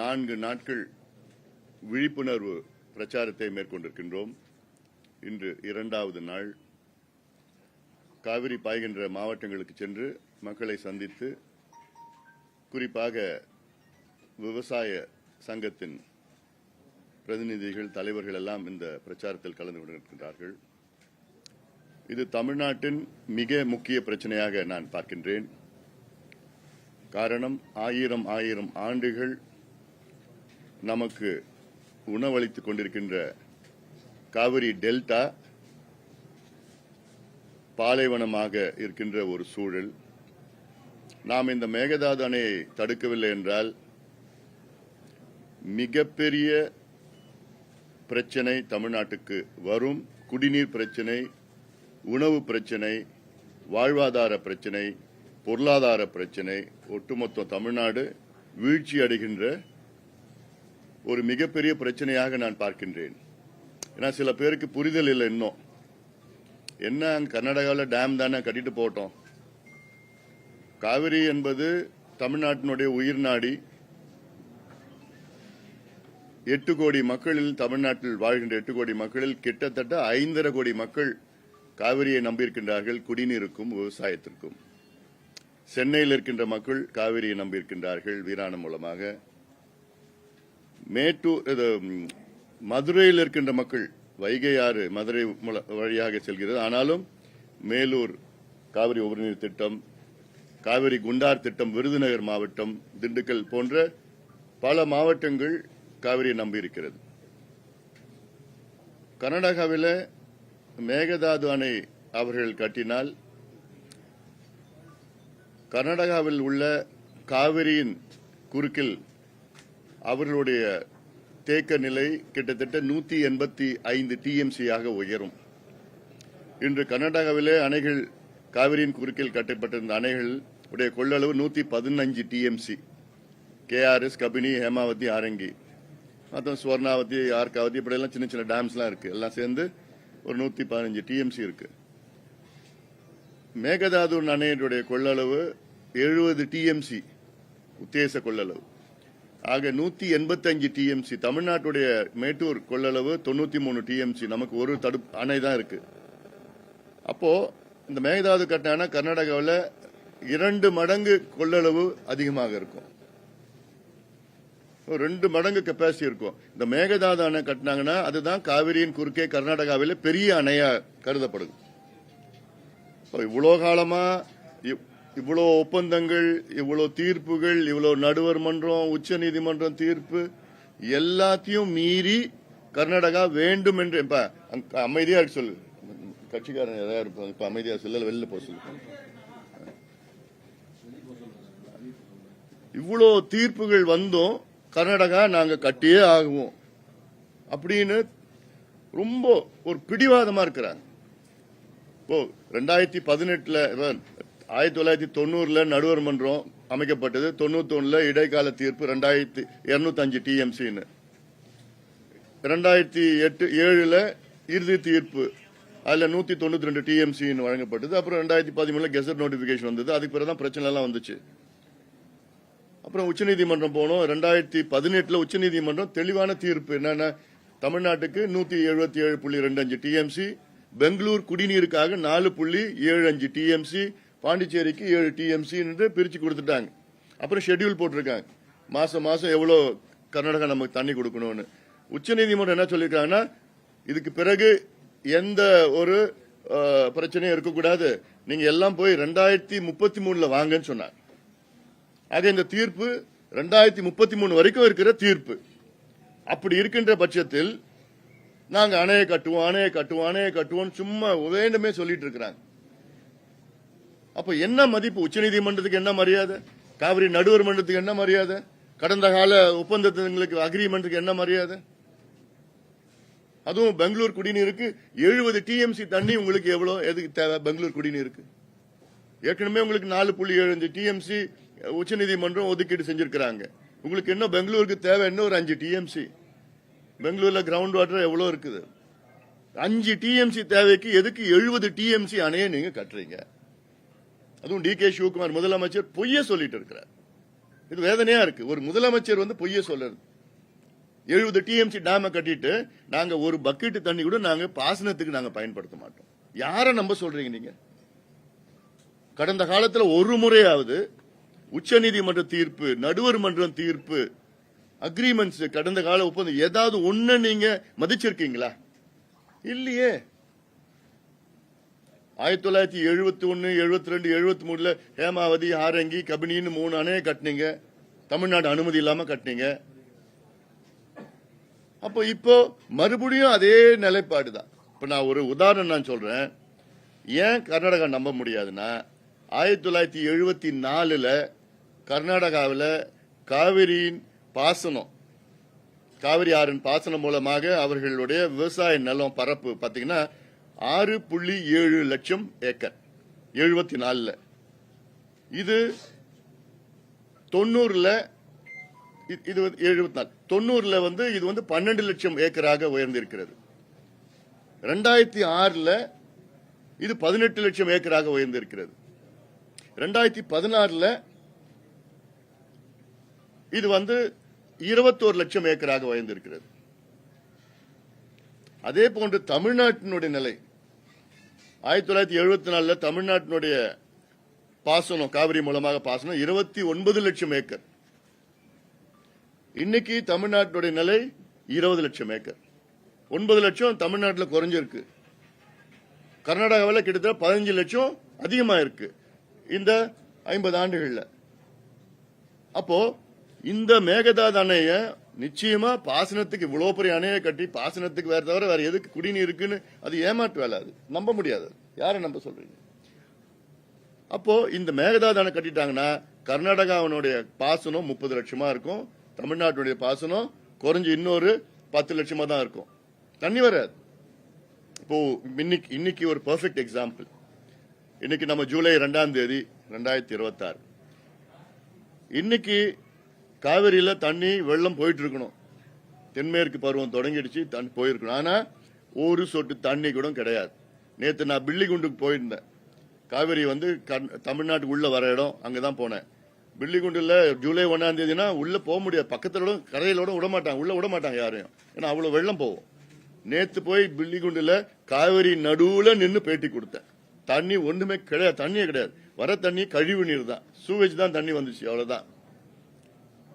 4 நாட்கள் விழிப்புணர்வு பிரச்சாரத்தை மேற்கொண்டிருக்கின்றோம். இன்று 2வது நாள். காவிரி பாய்கின்ற மாவட்டங்களுக்கு சென்று மக்களை சந்தித்து, குறிப்பாக விவசாய சங்கத்தின் பிரதிநிதிகள், தலைவர்கள் எல்லாம் இந்த பிரச்சாரத்தில் கலந்து கொண்டிருக்கின்றார்கள். இது தமிழ்நாட்டின் மிக முக்கிய பிரச்சனையாக நான் பார்க்கின்றேன். காரணம், ஆயிரம் ஆண்டுகள் நமக்கு உணவளித்துக் கொண்டிருக்கின்ற காவிரி டெல்டா பாலைவனமாக இருக்கின்ற ஒரு சூழல். நாம் இந்த மேகதாது அணையை தடுக்கவில்லை என்றால் மிகப்பெரிய பிரச்சனை தமிழ்நாட்டுக்கு வரும். குடிநீர் பிரச்சனை, உணவு பிரச்சனை, வாழ்வாதார பிரச்சனை, பொருளாதார பிரச்சனை, ஒட்டுமொத்த தமிழ்நாடு வீழ்ச்சி அடைகின்ற ஒரு மிகப்பெரிய பிரச்சனையாக நான் பார்க்கின்றேன். ஏன்னா சில பேருக்கு புரிதல் இல்லை. இன்னும் என்ன, கர்நாடகாவில் டேம் தானே, கட்டிட்டு போட்டோம். காவிரி என்பது தமிழ்நாட்டினுடைய உயிர் நாடி. 8 கோடி மக்களில், தமிழ்நாட்டில் வாழ்கின்ற 8 கோடி மக்களில் கிட்டத்தட்ட 5.5 கோடி மக்கள் காவிரியை நம்பியிருக்கின்றார்கள், குடிநீருக்கும் விவசாயத்திற்கும். சென்னையில் இருக்கின்ற மக்கள் காவிரியை நம்பியிருக்கின்றார்கள் வீராணம் மூலமாக. மதுரையில் இருக்கின்ற மக்கள், வைகை ஆறு மதுரை வழியாக செல்கிறது. ஆனாலும் மேலூர் காவிரி உபரிநீர் திட்டம், காவிரி குண்டார் திட்டம், விருதுநகர் மாவட்டம், திண்டுக்கல் போன்ற பல மாவட்டங்கள் காவிரியை நம்பியிருக்கிறது. கர்நாடகாவில் மேகதாது அணை அவர்கள் கட்டினால் கர்நாடகாவில் உள்ள காவிரியின் குறுக்கில் அவர்களுடைய தேக்க நிலை கிட்டத்தட்ட 185 டிஎம்சியாக உயரும். இன்று கர்நாடகாவிலே அணைகள், காவிரியின் குறுக்கில் கட்டப்பட்டிருந்த அணைகள் உடைய கொள்ளளவு 115 டிஎம்சி. கேஆர்எஸ், கபினி, ஹேமாவதி, ஆரங்கி, மொத்தம் சுவர்ணாவதி, ஆர்காவதி, இப்படியெல்லாம் சின்ன சின்ன டேம்ஸ்லாம் இருக்கு. எல்லாம் சேர்ந்து ஒரு 115 டிஎம்சி இருக்கு. மேகதாது அணையினுடைய கொள்ளளவு 70 டிஎம்சி உத்தேச கொள்ளளவு. ஆக 185 டிஎம்சி. தமிழ்நாட்டுடைய மேட்டூர் கொள்ளளவு 93 டிஎம்சி. நமக்கு ஒரு அணை தான் இருக்கு. அப்போ இந்த மேகதாது கட்டினா கர்நாடகாவில் 2 மடங்கு கொள்ளளவு அதிகமாக இருக்கும். 2 மடங்கு கெப்பாசிட்டி இருக்கும். இந்த மேகதாது அணை கட்டினாங்கன்னா அதுதான் காவிரியின் குறுக்கே கர்நாடகாவில் பெரிய அணையா கருதப்படுது. இவ்வளோ காலமா இவ்வளோ ஒப்பந்தங்கள், இவ்வளோ தீர்ப்புகள், இவ்வளோ நடுவர் மன்றம், உச்ச நீதிமன்றம் தீர்ப்பு எல்லாத்தையும் மீறி கர்நாடகா வேண்டும் என்று அமைதியா இருக்கு சொல்லு. கட்சிக்காரன் ஏதாவது இருப்பாங்க, இப்ப அமைதியா சொல்ல, வெளில போக சொல்லு. இவ்வளோ தீர்ப்புகள் வந்தும் கர்நாடகா நாங்க கட்டியே ஆகுவோம் அப்படின்னு ரொம்ப ஒரு பிடிவாதமா இருக்கிறாங்க. இப்போ 2018 1990 நடுவர் மன்றம் அமைக்கப்பட்டது. 91 இடைக்கால தீர்ப்பு 2205 டிஎம்சின்னு. 2007 இறுதி தீர்ப்பு, அதுல 192 டிஎம்சின்னு வழங்கப்பட்டது. அப்புறம் 2013 கெசட் நோட்டிபிகேஷன் வந்தது. அதுக்கு பிறகுதான் பிரச்சனை எல்லாம் வந்துச்சு. அப்புறம் உச்சநீதிமன்றம் போனோம். 2018 உச்சநீதிமன்றம் தெளிவான தீர்ப்பு என்னன்னா, தமிழ்நாட்டுக்கு 177.25 டிஎம்சி, பெங்களூர் குடிநீருக்காக 4.75 டிஎம்சி, பாண்டிச்சேரிக்கு 7 டிஎம்சி என்று பிரிச்சு கொடுத்துட்டாங்க. அப்புறம் ஷெட்யூல் போட்டிருக்காங்க, மாசம் மாசம் எவ்வளவு கர்நாடகா நமக்கு தண்ணி கொடுக்கணும்னு. உச்சநீதிமன்றம் என்ன சொல்லிருக்காங்கன்னா, இதுக்கு பிறகு எந்த ஒரு பிரச்சனையும் இருக்கக்கூடாது, நீங்க எல்லாம் போய் 2033 வாங்கன்னு சொன்னாங்க. ஆக இந்த தீர்ப்பு 2033 வரைக்கும் இருக்கிற தீர்ப்பு. அப்படி இருக்கின்ற பட்சத்தில் நாங்க அணையை கட்டுவோம் சும்மா வேண்டுமே சொல்லிட்டு இருக்கிறாங்க. அப்ப என்ன மதிப்பு? உச்சநீதிமன்றத்துக்கு என்ன மரியாதை? காவிரி நடுவர் மன்றத்துக்கு என்ன மரியாதை? கடந்த கால ஒப்பந்தங்களுக்கு அக்ரிமெண்ட்டுக்கு என்ன மரியாதை? அதுவும் பெங்களூர் குடிநீருக்கு 70 டிஎம்சி தண்ணி உங்களுக்கு எவ்வளவு எதுக்கு தேவை? பெங்களூர் குடிநீருக்கு ஏற்கனவே உங்களுக்கு 4.75 டிஎம்சி உச்சநீதிமன்றம் ஒதுக்கீடு செஞ்சிருக்கிறாங்க. உங்களுக்கு என்ன பெங்களூருக்கு தேவை? என்ன ஒரு 5 டிஎம்சி. பெங்களூர்ல கிரவுண்ட் வாட்டர் எவ்வளவு இருக்குது? 5 டிஎம்சி தேவைக்கு எதுக்கு 70 டிஎம்சி அணையை நீங்க கட்டுறீங்க? அதுவும் டி கே சிவகுமார் முதலமைச்சர் பொய்ய சொல்லிட்டு இருக்கிறார். இது வேதனையா இருக்கு. ஒரு முதலமைச்சர் வந்து பொய்ய சொல்றது. 70 டிஎம்சி டேம கட்டிட்டு நாங்க ஒரு பக்கெட் தண்ணி கூட நாங்க பாசனத்துக்கு நாங்க பயன்படுத்த மாட்டோம். யார நம்ப சொல்றீங்க நீங்க? கடந்த காலத்துல ஒரு முறையாவது உச்சநீதிமன்ற தீர்ப்பு, நடுவர் மன்றம் தீர்ப்பு, அக்ரிமெண்ட்ஸ், கடந்த கால ஒப்பந்தம் ஏதாவது ஒண்ணு நீங்க மதிச்சிருக்கீங்களா? இல்லையே. 1971, 72, 73ல ஹேமாவதி, ஆரங்கி, கபினின்னு 3 அணையை கட்டினீங்க. தமிழ்நாடு அனுமதி இல்லாம கட்டினீங்க. அப்போ இப்போ மறுபடியும் அதே நிலைப்பாடுதான். இப்ப நான் ஒரு உதாரணம் நான் சொல்றேன். ஏன் கர்நாடகா நம்ப முடியாதுன்னா, 1974ல கர்நாடகாவில் காவிரியின் பாசனம், காவிரி ஆறின் பாசனம் மூலமாக அவர்களுடைய விவசாய நிலம் பரப்பு பாத்தீங்கன்னா 6.7 லட்சம் ஏக்கர் 74ல. இது 90ல இது 74, 90ல வந்து இது வந்து 12 லட்சம் ஏக்கராக உயர்ந்திருக்கிறது. 2006ல இது 18 லட்சம் ஏக்கராக உயர்ந்திருக்கிறது. 2016ல இது வந்து 21 லட்சம் ஏக்கராக உயர்ந்திருக்கிறது. அதே போன்று தமிழ்நாட்டினுடைய நிலை 1974ல தமிழ்நாட்டினுடைய பாசனம், காவிரி மூலமாக பாசனம் 29 லட்சம் ஏக்கர். இன்னைக்கு தமிழ்நாட்டினுடைய நிலை 20 லட்சம் ஏக்கர். 9 லட்சம் தமிழ்நாட்டில் குறைஞ்சிருக்கு. கர்நாடகாவில் கிட்டத்தட்ட 15 லட்சம் அதிகமா இருக்கு இந்த 50 ஆண்டுகள்ல. அப்போ இந்த மேகதாது அணைய நிச்சயமா பாசனத்துக்கு இவ்வளவு பெரிய அணையை கட்டி பாசனத்துக்கு வேற தவிர வேற எதுக்கு குடிநீர் இருக்குன்னு அது ஏமாற்று வேலை. அது நம்ப முடியாது. யாரை நம்ப சொல்றீங்க? அப்போ இந்த மேகதாது அணை கட்டிட்டாங்கன்னா கர்நாடகாவினுடைய பாசனம் 30 லட்சமா இருக்கும். தமிழ்நாட்டுடைய பாசனம் குறைஞ்சு இன்னொரு 10 லட்சமா தான் இருக்கும். தண்ணி வராது. இப்போ இன்னைக்கு ஒரு பெர்ஃபெக்ட் எக்ஸாம்பிள். இன்னைக்கு நம்ம ஜூலை 2ஆம் தேதி 2026. இன்னைக்கு காவிரியில தண்ணி வெள்ளம் போயிட்டு இருக்கணும். தென்மேற்கு பருவம் தொடங்கிடுச்சு, தண்ணி போயிருக்கணும். ஆனா ஒரு சொட்டு தண்ணி கூட கிடையாது. நேத்து நான் பில்லிகுண்டுக்கு போயிருந்தேன். காவிரி வந்து தமிழ்நாட்டுக்கு உள்ள வர இடம், அங்கதான் போனேன். பில்லிகுண்டுல ஜூலை 1ஆம் தேதினா உள்ள போக முடியாது. பக்கத்துல கரையிலோட விட மாட்டாங்க, உள்ள விட மாட்டாங்க யாரையும். ஏன்னா அவ்வளவு வெள்ளம் போகும். நேத்து போய் பில்லிகுண்டுல காவிரி நடுவுல நின்று பேட்டி கொடுத்தேன். தண்ணி ஒண்ணுமே கிடையாது, தண்ணியே கிடையாது. வர தண்ணி கழிவு நீர் தான், சூவேஜ் தான் தண்ணி வந்துச்சு, அவ்வளவுதான்.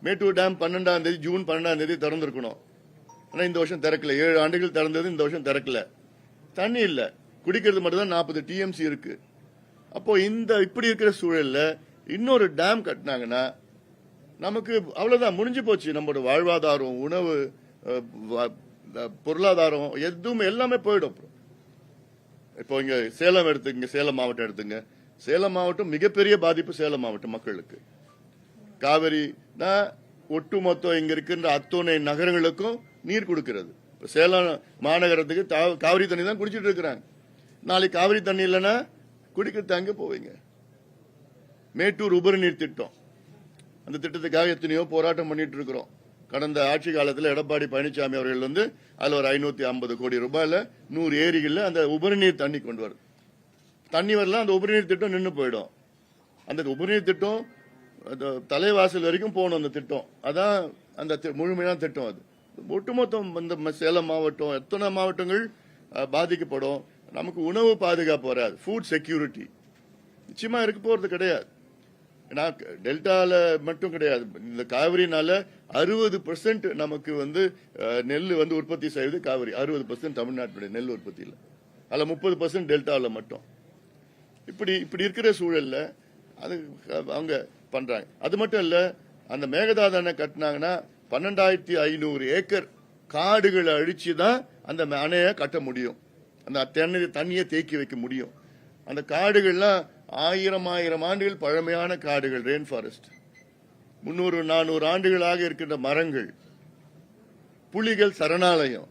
மேட்டூர் டேம் 12ஆம் தேதி, ஜூன் 12ஆம் தேதி திறந்திருக்கணும். ஆனா இந்த வருஷம் திறக்கல. 7 ஆண்டுகள் திறந்தது, இந்த வருஷம் திறக்கல. தண்ணி இல்ல, குடிக்கிறது மட்டும் தான் 40 டிஎம்சி இருக்கு. அப்போ இந்த இப்படி இருக்கிற சூழல்ல இன்னொரு டேம் கட்டினாங்கன்னா நமக்கு அவ்வளவுதான், முடிஞ்சு போச்சு. நம்மளோட வாழ்வாதாரம், உணவு, பொருளாதாரம் எதுவுமே எல்லாமே போயிடும். இப்போ இங்க சேலம் எடுத்துங்க, சேலம் மாவட்டம் எடுத்துங்க. சேலம் மாவட்டம் மிகப்பெரிய பாதிப்பு. சேலம் மாவட்டம் மக்களுக்கு காவிரி தான் ஒட்டுமொத்த இங்க இருக்கின்ற அத்தனை நகரங்களுக்கும் நீர் கொடுக்கிறது. சேலம் மாநகரத்துக்கு காவிரி தண்ணி தான் குடிச்சிட்டு இருக்கிறாங்க. நாளைக்கு காவிரி தண்ணி இல்லைன்னா குடிக்க தாங்க போவீங்க. மேட்டூர் உபரி நீர் திட்டம், அந்த திட்டத்துக்காக எத்தனையோ போராட்டம் பண்ணிட்டு இருக்கிறோம். கடந்த ஆட்சி காலத்தில் எடப்பாடி பழனிசாமி அவர்கள் வந்து அதுல ஒரு 550 கோடி ரூபாயில 100 ஏரிகள்ல அந்த உபரிநீர் தண்ணி கொண்டு வருது. தண்ணி வரலாம், அந்த உபரிநீர் திட்டம் நின்று போயிடும். அந்த உபரிநீர் திட்டம் தலைவாசல் வரைக்கும் போகணும். அந்த திட்டம் அதான் அந்த முழுமையான திட்டம். அது ஒட்டுமொத்தம் இந்த சேலம் மாவட்டம், எத்தனை மாவட்டங்கள் பாதிக்கப்படும். நமக்கு உணவு பாதுகாப்பு வராது, ஃபுட் செக்யூரிட்டி நிச்சயமா இருக்க போறது கிடையாது. டெல்டால மட்டும் கிடையாது, இந்த காவிரினால 60% நமக்கு வந்து நெல் வந்து உற்பத்தி செய்வது காவிரி. 60% தமிழ்நாட்டுடைய நெல் உற்பத்தியில், அதுல 30% டெல்டாவில் மட்டும். இப்படி இருக்கிற சூழல்ல அது அவங்க பண்றாங்க. அது மட்டும் இல்ல, அந்த மேகதாது அணை கட்டினாங்கன்னா 12,500 ஏக்கர் காடுகளை அழிச்சுதான் அந்த அணையை கட்ட முடியும். அந்த தண்ணியை தேக்கி வைக்க முடியும். அந்த காடுகள்லாம் 1000 ஆண்டுகள் பழமையான காடுகள், ரெயின் ஃபாரஸ்ட். 300-400 ஆண்டுகளாக இருக்கின்ற மரங்கள், புலிகள் சரணாலயம்,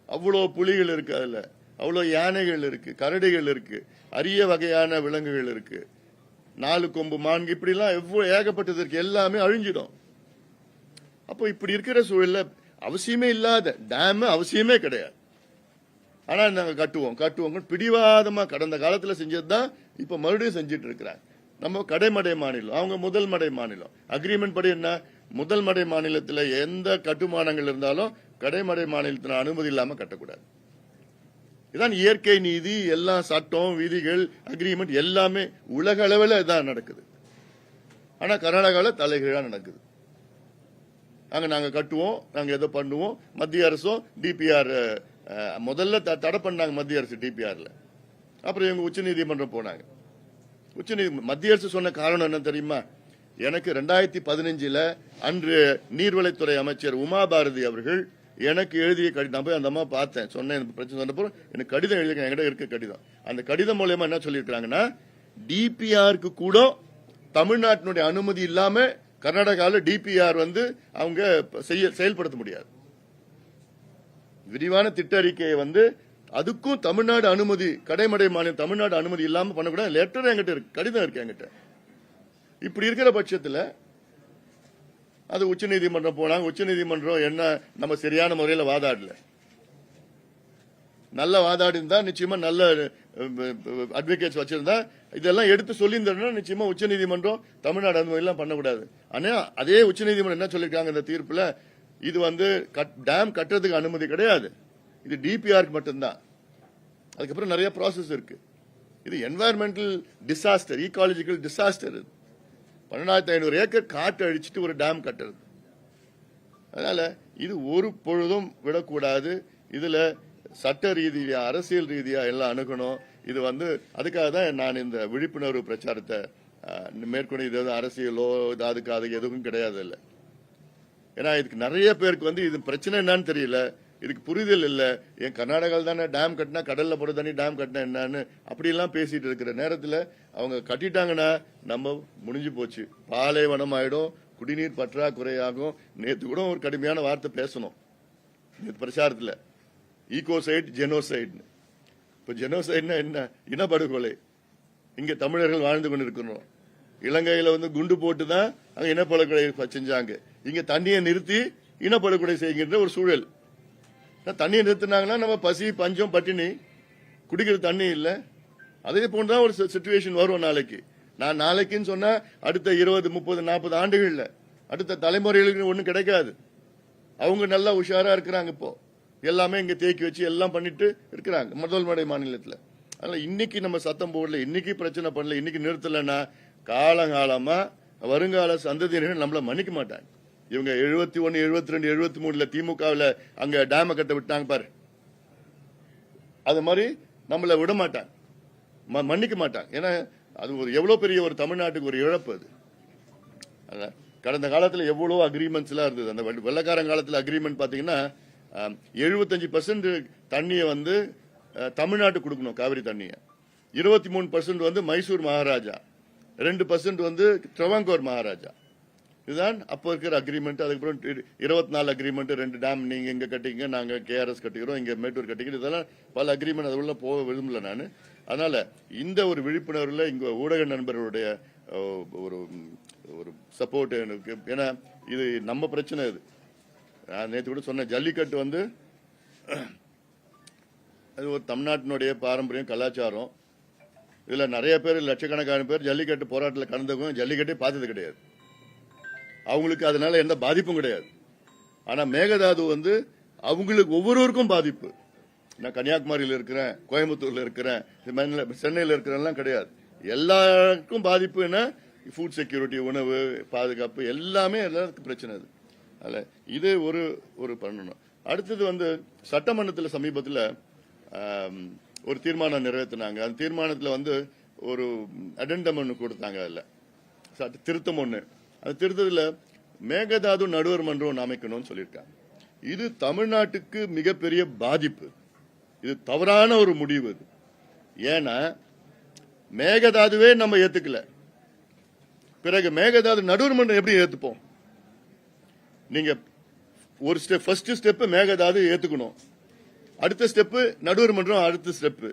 அவ்வளோ புலிகள் இருக்கு, அதுல அவ்வளோ யானைகள் இருக்கு, கரடிகள் இருக்கு, அரிய வகையான விலங்குகள் இருக்கு, 4 கொம்பு மான்கு, இப்படிலாம் எவ்வளவு ஏகப்பட்டது இருக்கு. எல்லாமே அழிஞ்சிடும். அப்போ இப்படி இருக்கிற சூழல்ல அவசியமே இல்லாத டேம் அவசியமே கிடையாது. ஆனா நாங்க கட்டுவோம் பிடிவாதமா கடந்த காலத்துல செஞ்சதுதான் இப்ப மறுபடியும் செஞ்சிட்டு இருக்கிறாங்க. நம்ம கடைமடை மாநிலம், அவங்க முதல் மடை மாநிலம். அக்ரிமெண்ட் படி என்ன, முதல் மடை மாநிலத்தில் எந்த கட்டுமானங்கள் இருந்தாலும் கடைமடை மாநிலத்தில் அனுமதி இல்லாம கட்டக்கூடாது. இதான் இயற்கை நீதி. எல்லா சட்டம், விதிகள், அக்ரிமெண்ட் எல்லாமே உலக அளவில் இதான் நடக்குது. ஆனா கர்நாடகாவில் தலைகீழா நடக்குது. அங்க நாங்க கட்டுவோம், நாங்க எதோ பண்ணுவோம். மத்திய அரசும் டிபிஆர் முதல்ல தடை பண்ணாங்க, மத்திய அரசு டிபிஆர்ல. அப்புறம் இவங்க உச்சநீதிமன்றம் போனாங்க. மத்திய அரசு சொன்ன காரணம் என்ன தெரியுமா? எனக்கு 2015 அன்று நீர்வளத்துறை அமைச்சர் உமா பாரதி அவர்கள் எனக்கு எழுதிய கடிதம். நான் போய் அந்த அம்மா பார்த்தேன், சொன்னேன் பிரச்சனை சொன்னப்போ எனக்கு கடிதம் எழுதிருக்கேன், என்கிட்ட இருக்க கடிதம். அந்த கடிதம் மூலமா என்ன சொல்லியிருக்காங்கன்னா, டிபிஆருக்கு கூட தமிழ்நாட்டினுடைய அனுமதி இல்லாம கர்நாடகாவில் டிபிஆர் அவங்க செயல்படுத்த முடியாது. விரிவான திட்ட அறிக்கையை அதுக்கும் தமிழ்நாடு அனுமதி, கடைமடை மாநிலம் தமிழ்நாடு அனுமதி இல்லாம பண்ணக்கூடாது. லெட்டர் என்கிட்ட இருக்கு, கடிதம் இருக்கு என்கிட்ட. இப்படி இருக்கிற பட்சத்தில் அது உச்சநீதிமன்றம் போனாங்க. உச்சநீதிமன்றம் என்ன, நம்ம சரியான முறையில் வாதாடல. நல்ல வாதாடி இருந்தா நிச்சயமா நல்ல அட்வொகேட்ஸ் வச்சிருந்தா இதெல்லாம் எடுத்து சொல்லியிருந்தா நிச்சயமா உச்சநீதிமன்றம் தமிழ்நாடு அனுமதி எல்லாம் பண்ணக்கூடாது. ஆனா அதே உச்சநீதிமன்றம் என்ன சொல்லிருக்காங்க இந்த தீர்ப்புல, இது டேம் கட்டுறதுக்கு அனுமதி கிடையாது, இது டிபிஆருக்கு மட்டும்தான். அதுக்கப்புறம் நிறைய ப்ராசஸ் இருக்கு. இது environmental disaster, ecological disaster. 12,500 acre காட்டு அழிச்சிட்டு ஒரு டேம் கட்டுறது. அதனால இது ஒரு பொழுதும் விடக்கூடாது. இதுல சட்ட ரீதியா, அரசியல் ரீதியா எல்லாம் அணுகணும். இது அதுக்காக தான் நான் இந்த விழிப்புணர்வு பிரச்சாரத்தை மேற்கொண்டு, இது அரசியலோ அதுக்கு எதுவும் கிடையாது இல்லை. ஏன்னா இதுக்கு நிறைய பேருக்கு இது பிரச்சனை என்னன்னு தெரியல, இதுக்கு புரிதல் இல்ல. என் கர்நாடகாவில் தானே டேம் கட்டினா, கடல்ல போட தண்ணி டேம் கட்டினா என்னன்னு அப்படி எல்லாம் பேசிட்டு இருக்கிற நேரத்தில் அவங்க கட்டிட்டாங்கன்னா நம்ம முடிஞ்சு போச்சு, பாலைவனம் ஆயிடும், குடிநீர் பற்றாக்குறையாகும். நேற்று கூட ஒரு கடுமையான வார்த்தை பேசணும் நேற்று பிரச்சாரத்தில், ஈகோசைட் ஜெனோசைட். இப்ப ஜெனோசைட்னா என்ன? இனப்படுகொலை. இங்க தமிழர்கள் வாழ்ந்து கொண்டு இருக்கிறோம். இலங்கையில குண்டு போட்டு தான் அங்க இனப்படுகொலை செஞ்சாங்க. இங்க தண்ணியை நிறுத்தி இனப்படுகொலை செய்கின்ற ஒரு சூழல். தண்ணியை நிறுத்தினாங்கன்னா நம்ம பசி, பஞ்சம், பட்டினி, குடிக்கிற தண்ணி இல்ல. அதே போன்றுதான் ஒரு சிச்சுவேஷன் வரும் நாளைக்கு. நான் நாளைக்குன்னு சொன்னா அடுத்த 20, 30, 40 ஆண்டுகள்ல அடுத்த தலைமுறைகளுக்கு ஒண்ணும் கிடைக்காது. அவங்க நல்லா உஷாரா இருக்கிறாங்க. இப்போ எல்லாமே இங்க தேக்கி வச்சு எல்லாம் பண்ணிட்டு இருக்கிறாங்க முதல் மடை மாநிலத்தில். அதனால இன்னைக்கு நம்ம சத்தம் போடல, இன்னைக்கு பிரச்சனை பண்ணல, இன்னைக்கு நிறுத்தலன்னா காலங்காலமா வருங்கால சந்ததியினர் நம்மள மன்னிக்க மாட்டாங்க. இவங்க 71, 72, 73 திமுகவில் அங்க டேம கட்ட விட்டாங்க பாரு, அது மாதிரி நம்மள விட மாட்டாங்க, மன்னிக்க மாட்டாங்க. ஏன்னா அது ஒரு எவ்வளவு பெரிய ஒரு தமிழ்நாட்டுக்கு ஒரு இழப்பு. அது கடந்த காலத்தில் எவ்வளவு அக்ரிமெண்ட்ஸ் எல்லாம் இருந்தது. அந்த வெள்ளக்காரன் காலத்தில் அக்ரிமெண்ட் பாத்தீங்கன்னா 75% தண்ணியை தமிழ்நாட்டு கொடுக்கணும், காவிரி தண்ணியை. 23% மைசூர் மகாராஜா, 2% ட்ரவாங்கோர் மகாராஜா. இதுதான் அப்போ இருக்கிற அக்ரிமெண்ட். அதுக்கப்புறம் 24 அக்ரிமெண்ட், 2 டேம் நீங்க இங்க கட்டிங்க, நாங்க கேஆர்எஸ் கட்டிக்கிறோம், இங்க மேட்டூர் கட்டிக்கிறோம். இதெல்லாம் பல அக்ரிமெண்ட், அது உள்ள போக விரும்பல நான். அதனால இந்த ஒரு விழிப்புணர்வுல இங்க ஊடக நண்பர்களுடைய ஒரு ஒரு சப்போர்ட் எனக்கு. ஏன்னா இது நம்ம பிரச்சனை. இது நான் நேற்று கூட சொன்ன ஜல்லிக்கட்டு அது ஒரு தமிழ்நாட்டினுடைய பாரம்பரியம், கலாச்சாரம். இதுல நிறைய பேர், லட்சக்கணக்கான பேர் ஜல்லிக்கட்டு போராட்டத்தில் கலந்துக்கும், ஜல்லிக்கட்டே பார்த்தது கிடையாது. அவங்களுக்கு அதனால எந்த பாதிப்பும் கிடையாது. ஆனா மேகதாது அவங்களுக்கு ஒவ்வொருவருக்கும் பாதிப்பு. நான் கன்னியாகுமரியில் இருக்கிறேன், கோயம்புத்தூர்ல இருக்கிறேன், சென்னையில் இருக்கிறேன் கிடையாது. எல்லாருக்கும் பாதிப்பு. என்ன, ஃபுட் செக்யூரிட்டி, உணவு பாதுகாப்பு, எல்லாமே எல்லாருக்கும் பிரச்சனை. அது இது ஒரு பண்ணணும். அடுத்தது சட்டமன்றத்தில் சமீபத்தில் ஒரு தீர்மானம் நிறைவேற்றினாங்க. அந்த தீர்மானத்தில் ஒரு அடெண்டம் ஒன்று கொடுத்தாங்க. அதில் திருத்தம் ஒன்று. அந்த திருத்தத்தில் மேகதாது நடுவர் மன்றம் அமைக்கணும்னு சொல்லியிருக்காங்க. இது தமிழ்நாட்டுக்கு மிகப்பெரிய பாதிப்பு. இது தவறான ஒரு முடிவு. இது ஏன்னா மேகதாதுவே நம்ம ஏத்துக்கல, பிறகு மேகதாது நடுவர் மன்றம் எப்படி ஏத்துப்போம்? நீங்க ஒரு ஸ்டெப், ஃபர்ஸ்ட் ஸ்டெப் மேகதாது ஏத்துக்கணும், அடுத்த ஸ்டெப் நடுவர் மன்றம், அடுத்த ஸ்டெப்.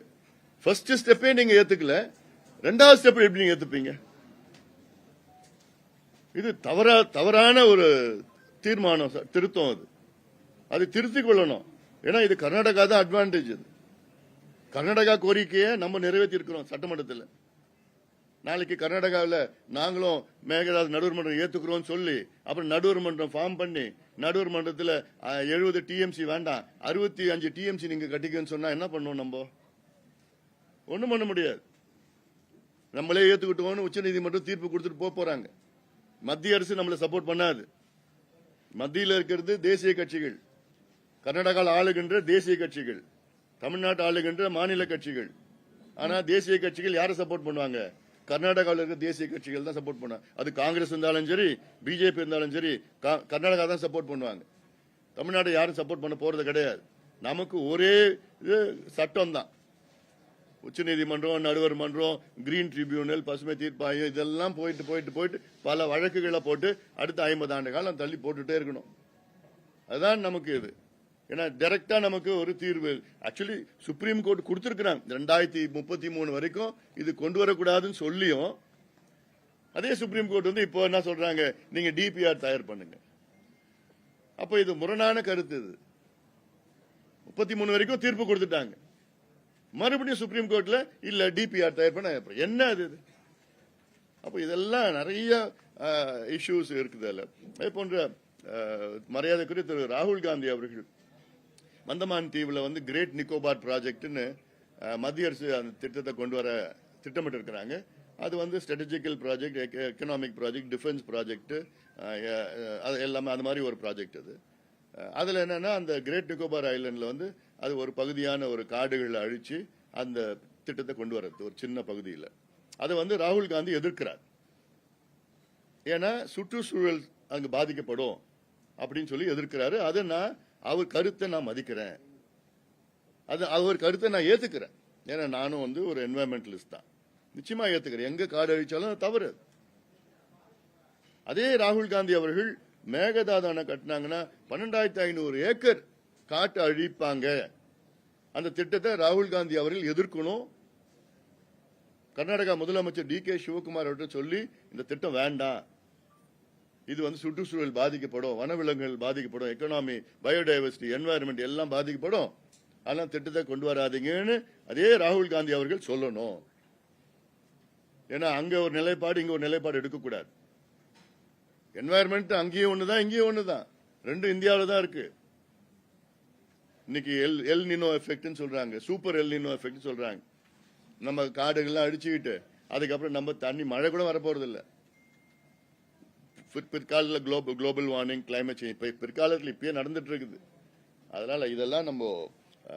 ஃபர்ஸ்ட் ஸ்டெப்பே நீங்க ஏத்துக்கல, ரெண்டாவது ஸ்டெப் எப்படி நீங்க ஏத்துப்பீங்க? இது தவறான ஒரு தீர்மானம், திருத்தம். அது திருத்திக் கொள்ளணும். ஏன்னா இது கர்நாடகா தான் அட்வான்டேஜ். கர்நாடகா கோரிக்கையை நம்ம நிறைவேற்றி இருக்கிறோம் சட்டமன்றத்தில். நாளைக்கு கர்நாடகாவில் நாங்களும் மேகதாது நடுவர் மன்றம் ஏத்துக்கிறோம் சொல்லி அப்புறம் நடுவர் மன்றம் ஃபார்ம் பண்ணி நடுவர் மன்றத்தில் 70 டிஎம்சி வேண்டாம் 65 டிஎம்சி நீங்க கட்டிக்கன்னு சொன்னா என்ன பண்ணுவோம்? நம்ம ஒண்ணும் பண்ண முடியாது. நம்மளே ஏத்துக்கிட்டோம்னு உச்சநீதிமன்றம் தீர்ப்பு கொடுத்துட்டு போறாங்க. மத்திய அரசு நம்மளை சப்போர்ட் பண்ணாது. மத்தியில் இருக்கிறது தேசிய கட்சிகள், கர்நாடகாவில் ஆளுகின்ற தேசிய கட்சிகள், தமிழ்நாட்டு ஆளுகின்ற மாநில கட்சிகள். ஆனா தேசிய கட்சிகள் யாரை சப்போர்ட் பண்ணுவாங்க? கர்நாடகாவில் இருக்க தேசிய கட்சிகள் தான் சப்போர்ட் பண்ணுவாங்க. அது காங்கிரஸ் இருந்தாலும் சரி, பிஜேபி இருந்தாலும் சரி, கர்நாடகா தான் சப்போர்ட் பண்ணுவாங்க. தமிழ்நாடு யாரும் சப்போர்ட் பண்ண போறது கிடையாது. நமக்கு ஒரே சட்டம் தான். உச்சநீதிமன்றம், நடுவர் மன்றம், கிரீன் ட்ரிபியூனல், பசுமை தீர்ப்பாயம் இதெல்லாம் போயிட்டு பல வழக்குகளை போட்டு அடுத்த 50 ஆண்டு காலம் தள்ளி போட்டுட்டே இருக்கணும். அதுதான் நமக்கு இது. ஏன்னா டைரக்டா நமக்கு ஒரு தீர்வு ஆக்சுவலி சுப்ரீம் கோர்ட் கொடுத்திருக்கிறாங்க. 2033 வரைக்கும் இது கொண்டு வரக்கூடாதுன்னு சொல்லியும் அதே சுப்ரீம் கோர்ட் வந்து இப்போ என்ன சொல்றாங்க, நீங்க டிபிஆர் தயார் பண்ணுங்க. அப்ப இது முரணான கருத்து. இது 33 வரைக்கும் தீர்ப்பு கொடுத்துட்டாங்க. மறுபடியும் சுப்ரீம் கோர்ட்ல இல்ல டிபிஆர் தயார் பண்ண என்ன அது? அப்ப இதெல்லாம் நிறைய இஷ்யூஸ் இருக்குது. அதே போன்ற மரியாதைக்குரிய திரு ராகுல் காந்தி அவர்கள் மந்தமான் தீவுல வந்து கிரேட் நிக்கோபார் ப்ராஜெக்ட்னு மத்திய அரசு அந்த திட்டத்தை கொண்டு வர திட்டமிட்டு இருக்கிறாங்க. அது வந்து strategical project, economic project, defence project எல்லாமே அந்த மாதிரி ஒரு ப்ராஜெக்ட். அது அதுல என்னன்னா அந்த கிரேட் நிக்கோபார் ஐலண்ட்ல வந்து அது ஒரு பகுதியான ஒரு காடுகளை அழிச்சு அந்த திட்டத்தை கொண்டு வரது ஒரு சின்ன பகுதியில். அதை வந்து ராகுல் காந்தி எதிர்க்கிறார். ஏன்னா சுற்றுச்சூழல் அங்கு பாதிக்கப்படும் அப்படின்னு சொல்லி எதிர்க்கிறாரு. அதை நான் அவர் கருத்தை நான் மதிக்கிறேன், அது அவர் கருத்தை நான் ஏத்துக்கிறேன். ஏன்னா நானும் வந்து ஒரு என்வாயன்மெண்டலிஸ்ட் தான், நிச்சயமா ஏத்துக்கிறேன். எங்க காடு அழிச்சாலும் தவறு. அதே ராகுல் காந்தி அவர்கள் மேகதாது அணை கட்டினாங்கன்னா 12,500 ஏக்கர் காட்டு அழிப்பாங்க. அந்த திட்டத்தை ராகுல் காந்தி அவர்கள் எதிர்க்கணும். கர்நாடகா முதலமைச்சர் டி.கே. சிவகுமார் அவர்கிட்ட சொல்லி இந்த திட்டம் வேண்டாம், இது வந்து சுற்றுச்சூழல் பாதிக்கப்படும், வனவிலங்குகள் பாதிக்கப்படும், எக்கனாமி, பயோடைவர்சிட்டி, என்வாயர்மெண்ட் எல்லாம் பாதிக்கப்படும், அதெல்லாம் திட்டத்தை கொண்டு வராதீங்கன்னு அதே ராகுல் காந்தி அவர்கள் சொல்லணும். ஏன்னா அங்க ஒரு நிலைப்பாடு, இங்க ஒரு நிலைப்பாடு எடுக்கக்கூடாது. என்வாயர்மெண்ட் அங்கேயும் ஒண்ணுதான், இங்கேயும் ஒண்ணுதான், ரெண்டும் இந்தியாவில தான் இருக்கு. இன்னைக்கு எல் நினோ எஃபெக்ட்னு சொல்றாங்க, சூப்பர் எல் நினோ எஃபெக்ட் சொல்றாங்க. நம்ம காடுகள்லாம் அடிச்சுக்கிட்டு அதுக்கப்புறம் நம்ம தண்ணி மழை கூட வரப்போறது இல்லை. பிற்காலத்தில் குளோபல் வார்மிங், கிளைமேட் சேஞ்ச் பிற்காலத்தில் இப்பயே நடந்துட்டு இருக்குது. அதனால இதெல்லாம் நம்ம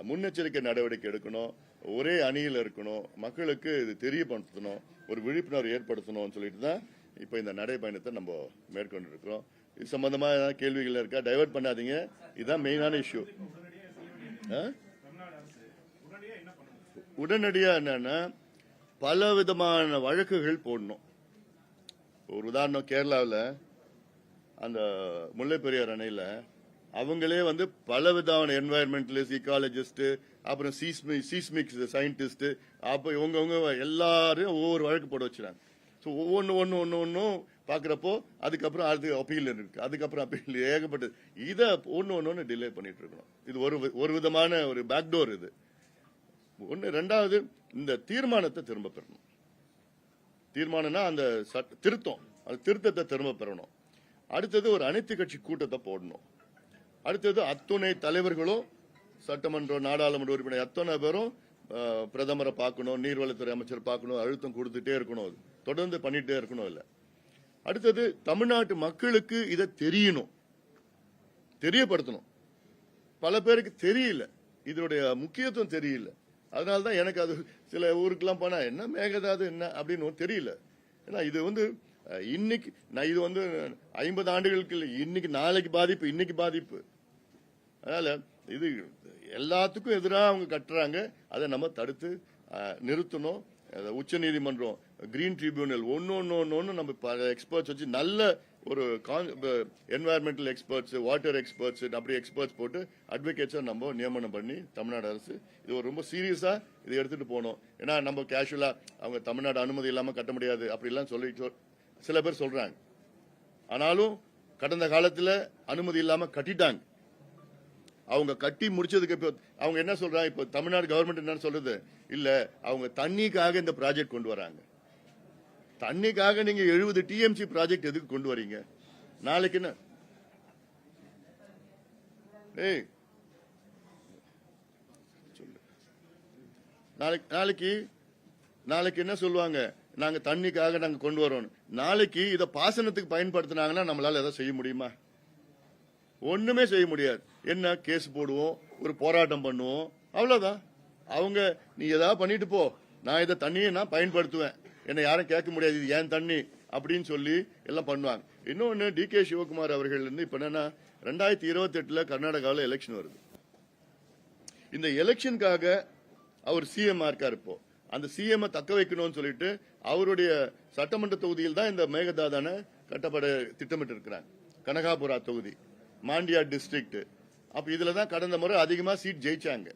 முன்னெச்சரிக்கை நடவடிக்கை எடுக்கணும், ஒரே அணியில் இருக்கணும், மக்களுக்கு இது தெரியப்படுத்தணும், ஒரு விழிப்புணர்வு ஏற்படுத்தணும்னு சொல்லிட்டு தான் இப்ப இந்த நடைபயணத்தை நம்ம மேற்கொண்டு இருக்கிறோம். இது சம்பந்தமா ஏதாவது கேள்விகள் இருக்கா? டைவர்ட் பண்ணாதீங்க, இதுதான் மெயினான இஷ்யூ. உடனடியா என்னன்னா பல விதமான வழக்குகள் போடணும். ஒரு உதாரணம், கேரளாவில் அந்த முல்லை பெரியார் அணையில அவங்களே வந்து பல விதமான என்வாயர்மெண்டலிஸ்ட், இக்காலஜிஸ்ட், அப்புறம் சீஸ்மிக் சயின்டிஸ்ட், அப்ப இவங்க எல்லாரும் ஒவ்வொரு வழக்கு போட வச்சுறாங்க. ஸோ ஒவ்வொன்றும் பாக்குறப்போ அதுக்கப்புறம் அது அப்பீல் இருக்கு, அதுக்கப்புறம் அப்பீல் ஏகப்பட்டது. இதை ஒன்னு டிலே பண்ணிட்டு இருக்கணும். இது ஒரு விதமான ஒரு பேக்டோர். இது ஒன்னு. ரெண்டாவது, இந்த தீர்மானத்தை திரும்ப பெறணும். தீர்மானம்னா அந்த திருத்தம், அந்த திருத்தத்தை திரும்ப பெறணும். அடுத்தது ஒரு அனைத்து கட்சி கூட்டத்தை போடணும். அடுத்தது அத்துணை தலைவர்களும், சட்டமன்ற நாடாளுமன்ற உறுப்பினர் அத்தனை பேரும் பிரதமரை பார்க்கணும், நீர்வளத்துறை அமைச்சர் பார்க்கணும், அழுத்தம் கொடுத்துட்டே இருக்கணும், தொடர்ந்து பண்ணிட்டே இருக்கணும். இல்ல, அடுத்தது தமிழ்நாட்டு மக்களுக்கு இதை தெரியணும், தெரியப்படுத்தணும். பல பேருக்கு தெரியல, இதனுடைய முக்கியத்துவம் தெரியல. அதனால்தான் எனக்கு அது சில ஊருக்கெல்லாம் போனா என்ன மேகதாது என்ன அப்படின்னு தெரியல. ஏன்னா இது வந்து இன்னைக்கு இது வந்து 50 ஆண்டுகளுக்கு இல்லை, இன்னைக்கு நாளைக்கு பாதிப்பு, இன்னைக்கு பாதிப்பு. அதனால இது எல்லாத்துக்கும் எதிராக அவங்க கட்டுறாங்க. அதை நம்ம தடுத்து நிறுத்தணும். உச்ச நீதிமன்றம், கிரீன் ட்ரிபியூனல் ஒன்னு நம்ம எக்ஸ்பர்ட்ஸ் வச்சு நல்ல ஒரு என்வாயர்மெண்டல் எக்ஸ்பர்ட்ஸ், வாட்டர் எக்ஸ்பர்ட்ஸ், அப்படி எக்ஸ்பர்ட்ஸ் போட்டு அட்வொகேட்ஸை நம்ம நியமனம் பண்ணி தமிழ்நாடு அரசு இது ஒரு ரொம்ப சீரியஸா இதை எடுத்துட்டு போகணும். ஏன்னா நம்ம கேஷுவலா அவங்க தமிழ்நாடு அனுமதி இல்லாம கட்ட முடியாது அப்படிலாம் சொல்லி சில பேர் சொல்றாங்க. ஆனாலும் கடந்த காலத்துல அனுமதி இல்லாம கட்டிட்டாங்க. அவங்க கட்டி முடிச்சதுக்கு அவங்க என்ன சொல்றாங்க, இப்ப தமிழ்நாடு கவர்மெண்ட் என்ன சொல்றது, இல்ல அவங்க தண்ணிக்காக இந்த ப்ராஜெக்ட் கொண்டு வராங்க. தண்ணிக்காக நீங்க 70 டிஎம்சி ப்ராஜெக்ட் எதுக்கு கொண்டு வரீங்க? நாளைக்கு என்ன நாளைக்கு என்ன சொல்லுவாங்க? நாங்க தண்ணிக்காக நாங்க கொண்டு வரோம். நாளைக்கு இத பாசனத்துக்கு பயன்படுத்தினாங்கன்னா நம்மளால எதாவது செய்ய முடியுமா? ஒண்ணுமே செய்ய முடியாது. என்ன கேஸ் போடுவோம், ஒரு போராட்டம் பண்ணுவோம், அவ்வளவுதான். அவங்க நீ ஏதாவது பண்ணிட்டு போ, நான் இதை தண்ணியை நான் பயன்படுத்துவேன், என்ன யாரும் கேட்க முடியாது, இது ஏன் தண்ணி அப்படின்னு சொல்லி எல்லாம் பண்ணுவாங்க. இன்னொன்னு டி.கே. சிவகுமார் அவர்கள் இருந்து இப்ப என்னன்னா 2028 கர்நாடகாவில் எலெக்ஷன் வருது. இந்த எலெக்ஷனுக்காக அவர் சிஎம் இருக்காரு. இப்போ அந்த சிஎம் தக்க வைக்கணும்னு சொல்லிட்டு அவருடைய சட்டமன்ற தொகுதியில் தான் இந்த மேகதாதான கட்டப்பட திட்டமிட்டு இருக்கிறாங்க. கனகாபுரா தொகுதி, மாண்டியா டிஸ்ட்ரிக்ட். அப்ப இதுலதான் கடந்த முறை அதிகமா சீட் ஜெயிச்சாங்க.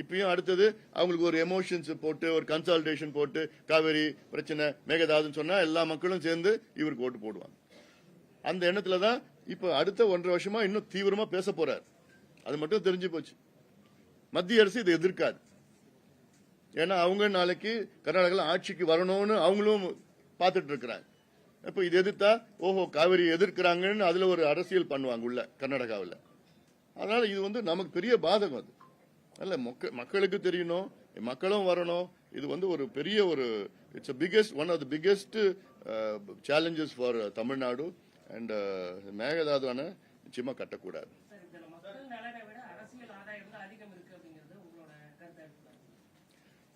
இப்பயும் அடுத்தது அவங்களுக்கு ஒரு எமோஷன்ஸ் போட்டு ஒரு கன்சால்டேஷன் போட்டு காவேரி பிரச்சனை மேகதாதுன்னு சொன்னா எல்லா மக்களும் சேர்ந்து இவருக்கு ஓட்டு போடுவாங்க. அந்த எண்ணத்துல தான் இப்ப அடுத்த 1.5 வருஷமா இன்னும் தீவிரமா பேச போறாரு. அது மட்டும் தெரிஞ்சு போச்சு. மத்திய அரசு இதை எதிர்க்காது. ஏன்னா அவங்க நாளைக்கு கர்நாடகாவில் ஆட்சிக்கு வரணும்னு அவங்களும் பார்த்துட்டு இருக்கிறாங்க. இப்ப இது எதிர்த்தா ஓஹோ காவிரி எதிர்க்கிறாங்கன்னு அதுல ஒரு அரசியல் பண்ணுவாங்க உள்ள கர்நாடகாவில். அதனால இது நமக்கு பெரிய பாதகம். அது அல்ல மக்களுக்கு தெரியணும், மக்களும் வரணும். இது ஒரு பெரிய it's biggest one of the biggest challenges for Tamil Nadu. And மேகதாதுவான நிச்சயமா கட்டக்கூடாது.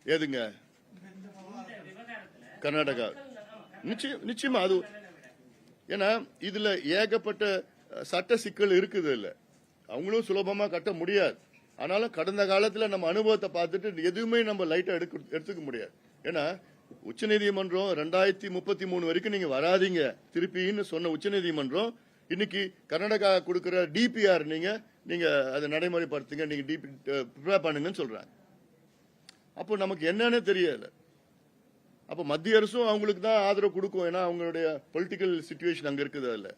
ஏதுங்க கர்நாடகா நிச்சயமா அது ஏன்னா இதுல ஏகப்பட்ட சட்ட சிக்கல் இருக்குது. இல்ல அவங்களும் சுலபமா கட்ட முடியாது. ஆனாலும் கடந்த காலத்துல நம்ம அனுபவத்தை பார்த்துட்டு எதுவுமே நம்ம லைட்டா எடுத்துக்க முடியாது. ஏன்னா உச்சநீதிமன்றம் 2033 வரைக்கும் நீங்க வராதீங்க திருப்பின்னு சொன்ன உச்சநீதிமன்றம் இன்னைக்கு கர்நாடகா கொடுக்கிற டிபிஆர் நீங்க அதை நடைமுறைப்படுத்துங்க, நீங்க ப்ரிப்பேர் பண்ணுங்கன்னு சொல்றாங்க. அப்போ நமக்கு என்னன்னு தெரியல. அப்ப மத்திய அரசும் அவங்களுக்கு தான் ஆதரவு கொடுக்கும். ஏன்னா அவங்களுடைய பொலிட்டிக்கல் சிச்சுவேஷன் அங்க இருக்குது. அதுல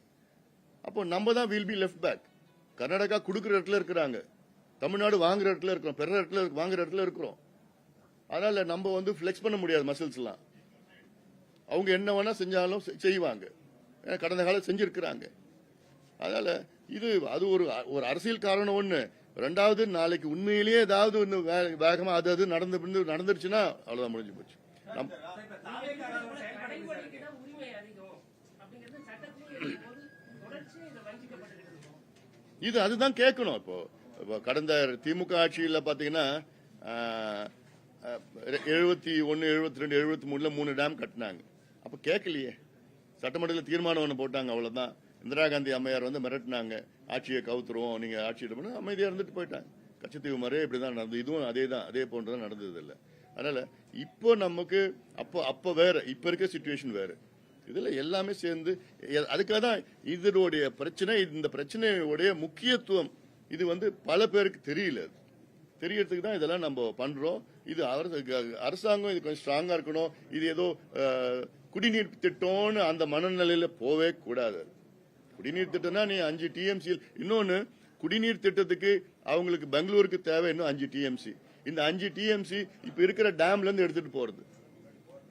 அப்போ நம்ம தான் will be left back. Karnataka கொடுக்கிற இடத்துல இருக்கிறாங்க, தமிழ்நாடு வாங்குற இடத்துல இருக்கிறோம், பெற இடத்துல வாங்குற இடத்துல இருக்கிறோம். அதனால நம்ம பிளெக்ஸ் பண்ண முடியாது மசில்ஸ் எல்லாம். அவங்க என்ன வேணா செஞ்சாலும் செய்வாங்க. கடந்த காலம் செஞ்சிருக்கிறாங்க. அதனால அது ஒரு அரசியல் காரணம் ஒண்ணு. ரெண்டாவது நாளைக்கு உண்மையிலேயே ஏதாவது ஒண்ணு வேகமா அது நடந்துருச்சுன்னா அவ்வளவுதான், முடிஞ்சு போச்சு. அதுதான் கேட்கணும். இப்போ கடந்த திமுக ஆட்சியில் பாத்தீங்கன்னா 71, 72, 73 3 டேம் கட்டினாங்க. அப்ப கேட்கலையே. சட்டமன்றத்தில் தீர்மானம் ஒண்ணு போட்டாங்க, அவ்வளவுதான். இந்திரா காந்தி அம்மையார் மிரட்டினாங்க, ஆட்சியை கவுத்துருவோம், நீங்க ஆட்சியிட அமைதியா இருந்துட்டு போயிட்டாங்க. கச்சத்தீவு மாதிரியே இப்படிதான் நடந்தது. இதுவும் அதே போன்றதான் நடந்தது இல்லை. அதனால இப்போ நமக்கு அப்ப வேற, இப்ப இருக்க சிச்சுவேஷன் வேற. இதுல எல்லாமே சேர்ந்து அதுக்காக தான் இதனுடைய பிரச்சனை. இந்த பிரச்சனையுடைய முக்கியத்துவம் இது பல பேருக்கு தெரியல. தெரியறதுக்கு தான் இதெல்லாம் நம்ம பண்றோம். இது அரசாங்கம் இது கொஞ்சம் ஸ்ட்ராங்கா இருக்கணும். இது ஏதோ குடிநீர் திட்டம்னு அந்த மனநிலையில போவே கூடாது. குடிநீர் திட்டம்னா நீ 5 டிஎம்சி. இன்னொன்னு குடிநீர் திட்டத்துக்கு அவங்களுக்கு பெங்களூருக்கு தேவை இன்னும் 5 டிஎம்சி. இந்த 5 டிஎம்சி இப்ப இருக்கிற டேம்ல இருந்து எடுத்துட்டு போறது.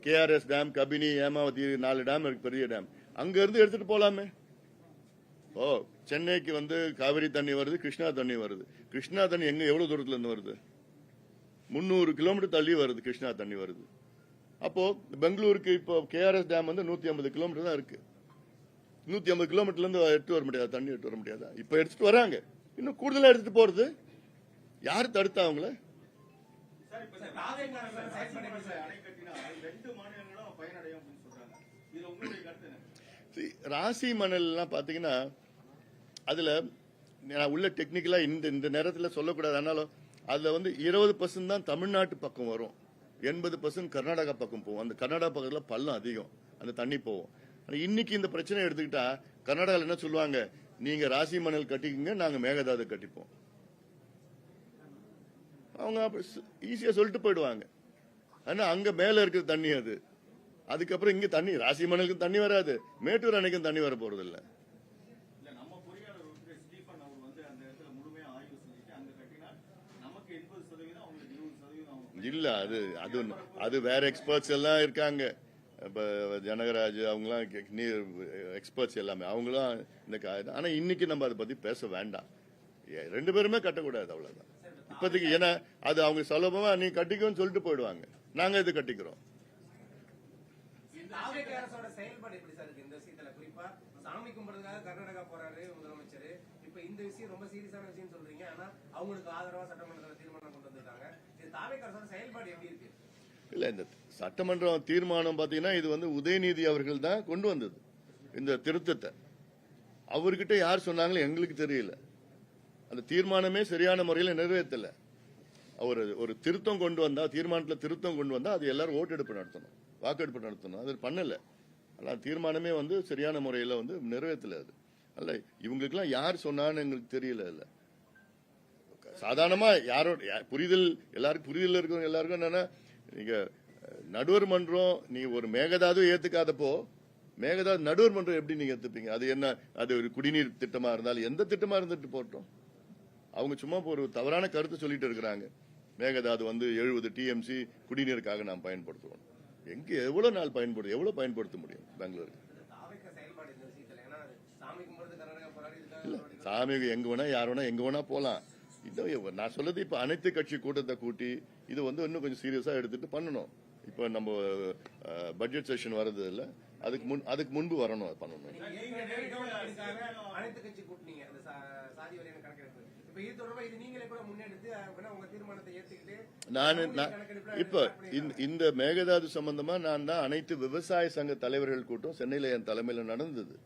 KRS dam, Kabini, Hemavathi 4 dam இருக்கு, பெரிய டேம். அங்க இருந்து எடுத்துட்டு போலாமே. சென்னைக்கு காவிரி தண்ணி வருது, கிருஷ்ணா தண்ணி வருது. கிருஷ்ணா தண்ணி எவ்வளவு தூரத்துல இருந்து வருது? 300 கிலோமீட்டர் தள்ளி வருது கிருஷ்ணா தண்ணி வருது. அப்போ பெங்களூருக்கு இப்போ KRS டேம் 150 கிலோமீட்டர் தான் இருக்கு. 150 கிலோமீட்டர்ல இருந்து எடுத்து வர முடியாது, தண்ணி எடுத்து வர முடியாதா? இப்ப எடுத்துட்டு வராங்க. இன்னும் கூடுதலா எடுத்துட்டு போறது யாரு தடுத்தா அவங்கள? ராசி மணல் எல்லாம் பாத்தீங்கன்னா அதுல உள்ள டெக்னிக்கலா இந்த நேரத்தில் சொல்லக்கூடாது. ஆனாலும் அதுல 20% தான் தமிழ்நாட்டு பக்கம் வரும், 80% கர்நாடகா பக்கம் போகும். அந்த கர்நாடகா பக்கத்துல பள்ளம் அதிகம், அந்த தண்ணி போகும். இன்னைக்கு இந்த பிரச்சனை எடுத்துக்கிட்டா கர்நாடகாவில் என்ன சொல்லுவாங்க, நீங்க ராசி மணல் கட்டிக்குங்க, நாங்க மேகதாது கட்டிப்போம். அவங்க ஈஸியா சொல்லிட்டு போயிடுவாங்க. ஆனா அங்க மேல இருக்கிற தண்ணி அதுக்கப்புறம் இங்க தண்ணி ராசி மணலுக்கு தண்ணி வராது, மேட்டூர் அணைக்கும் தண்ணி வர போறது இல்ல. இல்ல அது வேற எக்ஸ்பர்ட்ஸ் எல்லாம் இருக்காங்க. இப்போ ஜனகராஜ் அவங்களாம் நீர் எக்ஸ்பர்ட்ஸ் எல்லாமே அவங்களாம் இந்த ஆனால் இன்னைக்கு நம்ம அதை பற்றி பேச வேண்டாம். ரெண்டு பேருமே கட்டக்கூடாது, அவ்வளோதான் இப்போதைக்கு. ஏன்னா அது அவங்க சுலபமாக நீ கட்டிக்கோன்னு சொல்லிட்டு போயிடுவாங்க, நாங்கள் இது கட்டிக்கிறோம். செயல்பாடு எப்படி சார் இருக்கு இந்த விஷயத்துல? குறிப்பா சாமி கும்பிடுறதுக்காக கர்நாடகா போறாரு முதலமைச்சர். இப்ப இந்த விஷயம் ரொம்ப சீரியஸான விஷயம் சொல்றீங்க, ஆனா அவங்களுக்கு ஆதரவா சட்டமன்றத்தில் தீர்மானம் கொண்டு வந்துட்டாங்க. இது தாவேகா அரசோட செயல்பாடு எப்படி இருக்கு? இல்ல, இந்த சட்டமன்றம் தீர்மானம் பாத்தீங்கன்னா இது வந்து உதயநிதி அவர்கள் தான் கொண்டு வந்தது இந்த திருத்தத்தை. அவர்கிட்ட யார் சொன்னாங்களோ எங்களுக்கு தெரியல. அந்த தீர்மானமே சரியான முறையில் நிறைவேற்றல. அவர் ஒரு திருத்தம் கொண்டு வந்தா, தீர்மானத்தில் திருத்தம் கொண்டு வந்தா அது எல்லாரும் ஓட்டெடுப்பு நடத்தணும், வாக்கெடுப்பு நடத்தணும். அது பண்ணல. ஆனால் தீர்மானமே வந்து சரியான முறையில் வந்து நிறைவேற்றல. அது அல்ல, இவங்களுக்கெல்லாம் யார் சொன்னான்னு எங்களுக்கு தெரியல. இல்ல, சாதாரணமா யாரோட புரிதல், எல்லாருக்கும் புரிதல் இருக்கும். எல்லாருக்கும் என்னன்னா, நீங்க நடுவர் மன்றம் நீ ஒரு மேகதாது ஏத்துக்காதப்போ மேகதாது நடுவர் மன்றம் எப்படி நீங்க ஏத்துப்பீங்க? அது என்ன, அது ஒரு குடிநீர் திட்டமா இருந்தாலும் எந்த திட்டமா இருந்துட்டு போட்டோம். அவங்க சும்மா ஒரு தவறான கருத்து சொல்லிட்டு இருக்கிறாங்க. மேகதாது வந்து 70 TMC குடிநீருக்காக நாம் பயன்படுத்துவோம். எங்க எவ்வளவு நாள் எவ்வளவு பயன்படுத்த முடியும் பெங்களூருக்கு? இல்ல, சாமி எங்க வேணா யார் வேணா எங்க வேணா போலாம். நான் சொல்றது இப்ப அனைத்து கட்சி கூட்டத்தை கூட்டி இது வந்து இன்னும் கொஞ்சம் சீரியஸா எடுத்துட்டு பண்ணணும். இப்ப நம்ம பட்ஜெட் செஷன் வருது இல்ல, அதுக்கு முன்பு வரணும், பண்ணணும். அனைத்து கட்சி கூட்டணிங்க சாதி வரையான கணக்கெடுப்பு. இப்ப இது தொடர்பா இது நீங்களே கூட முன்னெடுத்து உங்க தீர்மானத்தை ஏத்துக்கிட்டு இப்ப இந்த மேகதாது சம்பந்தமா நான் தான் அனைத்து விவசாய சங்க தலைவர்கள் கூட்டம் சென்னையில என் தலைமையில நடந்தது.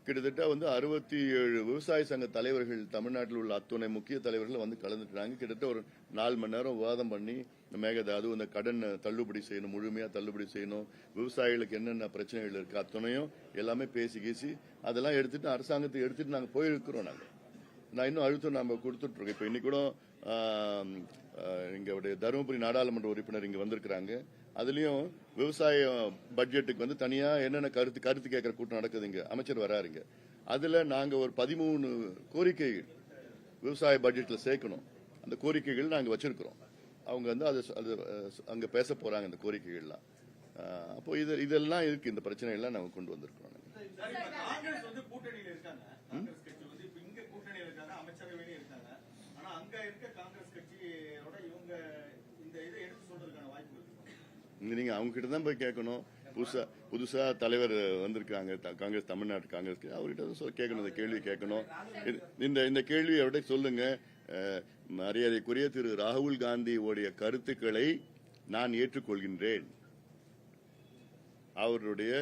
கிட்டத்தட்ட வந்து 67 விவசாய சங்க தலைவர்கள் தமிழ்நாட்டில் உள்ள அத்துணை முக்கிய தலைவர்கள் வந்து கலந்துட்டாங்க. கிட்டத்தட்ட ஒரு 4 மணி நேரம் விவாதம் பண்ணி இந்த மேகதாது இந்த கடன் தள்ளுபடி செய்யணும், முழுமையா தள்ளுபடி செய்யணும், விவசாயிகளுக்கு என்னென்ன பிரச்சனைகள் இருக்கு அத்துணையும் எல்லாமே பேசி அதெல்லாம் எடுத்துட்டு அரசாங்கத்தை எடுத்துட்டு நாங்க போயிருக்கிறோம். நான் இன்னும் அழுத்தம் நாம கொடுத்துட்டு இருக்கோம். இப்ப இன்னைக்கு கூட இங்க தருமபுரி நாடாளுமன்ற உறுப்பினர் இங்க வந்திருக்கிறாங்க. அதுலயும் விவசாய பட்ஜெட்டுக்கு வந்து தனியா என்னென்ன கருத்து கேட்கிற கூட்டம் நடக்குது. இங்க அமைச்சர் வராருங்க. அதுல நாங்க ஒரு 13 கோரிக்கைகள் விவசாய பட்ஜெட்ல சேர்க்கணும். அந்த கோரிக்கைகள் நாங்க வச்சிருக்கிறோம். அவங்க வந்து அது அங்க பேச போறாங்க இந்த கோரிக்கைகள்லாம். அப்போ இதெல்லாம் இருக்கு, இந்த பிரச்சனை எல்லாம் நாங்க கொண்டு வந்திருக்கிறோம். அமைச்சரவையில இருக்காங்க, ஆனா அங்க இருக்க காங்கிரஸ் கட்சியோட இவங்க இந்த இதை எடுத்து சொல்றதுக்கான வாய்ப்பு இருக்கு. நீங்க அவங்க கிட்ட தான் போய் கேட்கணும். புதுசா தலைவர் வந்திருக்காங்க காங்கிரஸ், தமிழ்நாட்டு காங்கிரஸ், அவர்கிட்ட கேட்கணும், இந்த கேள்வி கேட்கணும். இந்த கேள்வியை விட சொல்லுங்க. மரியாதைக்குரிய திரு ராகுல் காந்தியோடைய கருத்துக்களை நான் ஏற்றுக்கொள்கின்றேன். அவருடைய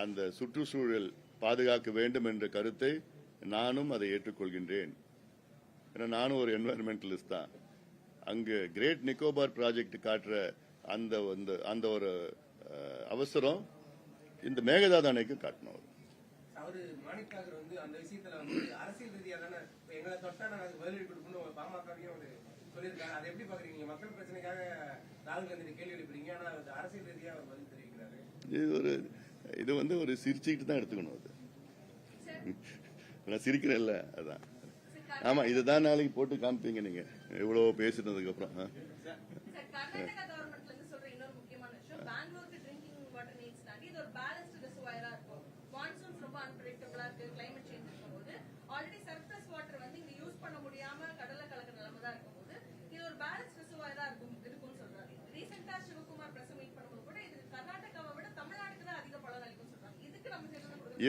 அந்த சுற்றுச்சூழல் பாதுகாக்க வேண்டும் என்ற கருத்தை நானும் அதை ஏற்றுக்கொள்கின்றேன். ஏன்னா நானும் ஒரு என்வாயர்மெண்டலிஸ்ட் தான். அங்கு கிரேட் நிக்கோபார் ப்ராஜெக்ட் காட்டுற அந்த ஒரு அவசரம் இந்த மேகதாது அணைக்கு காட்டணும். அவரு மாணிக்காகர் வந்து அந்த விஷயத்துல வந்து அரசியல் ரீதியா தானே எங்களை தொட்டா நாங்க அதுக்கு பதிலடி கொடுக்கணும் பாமகவையும் அவர் சொல்லியிருக்காரு. அதை எப்படி பாக்குறீங்க? மக்கள் பிரச்சனைக்காக ராகுல் காந்தி கேள்வி எழுப்புறீங்க, ஆனா அரசியல் ரீதியா அவர் பதில் தெரிவிக்கிறாரு. இது வந்து ஒரு சிரிச்சுக்கிட்டு தான் எடுத்துக்கணும். அது நான் சிரிக்கிறேன்ல, அதான். ஆமா, இதுதான் நாளைக்கு போட்டு காமிப்பீங்க நீங்க எவ்வளவு பேசினதுக்கு அப்புறம்.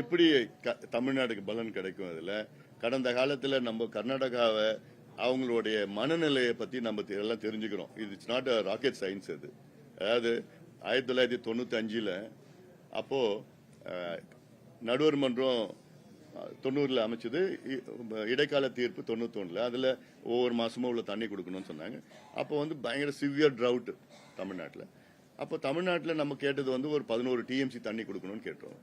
எப்படி தமிழ்நாட்டுக்கு பலன் கிடைக்கும்? அதுல கடந்த காலத்துல நம்ம கர்நாடகாவை அவங்களுடைய மனநிலையை பத்தி நம்ம எல்லாம் தெரிஞ்சுக்கிறோம். It's not a rocket science. அது அதாவது 1995 அப்போ நடுவர் மன்றம் 90 அமைச்சது, இடைக்கால தீர்ப்பு 91. அதுல ஒவ்வொரு மாசமும் உள்ள தண்ணி கொடுக்கணும்னு சொன்னாங்க. அப்போ வந்து பயங்கர சிவியர் ட்ரவுட் தமிழ்நாட்டில். அப்போ தமிழ்நாட்டில் நம்ம கேட்டது வந்து ஒரு 11 TMC தண்ணி கொடுக்கணும்னு கேட்டோம்.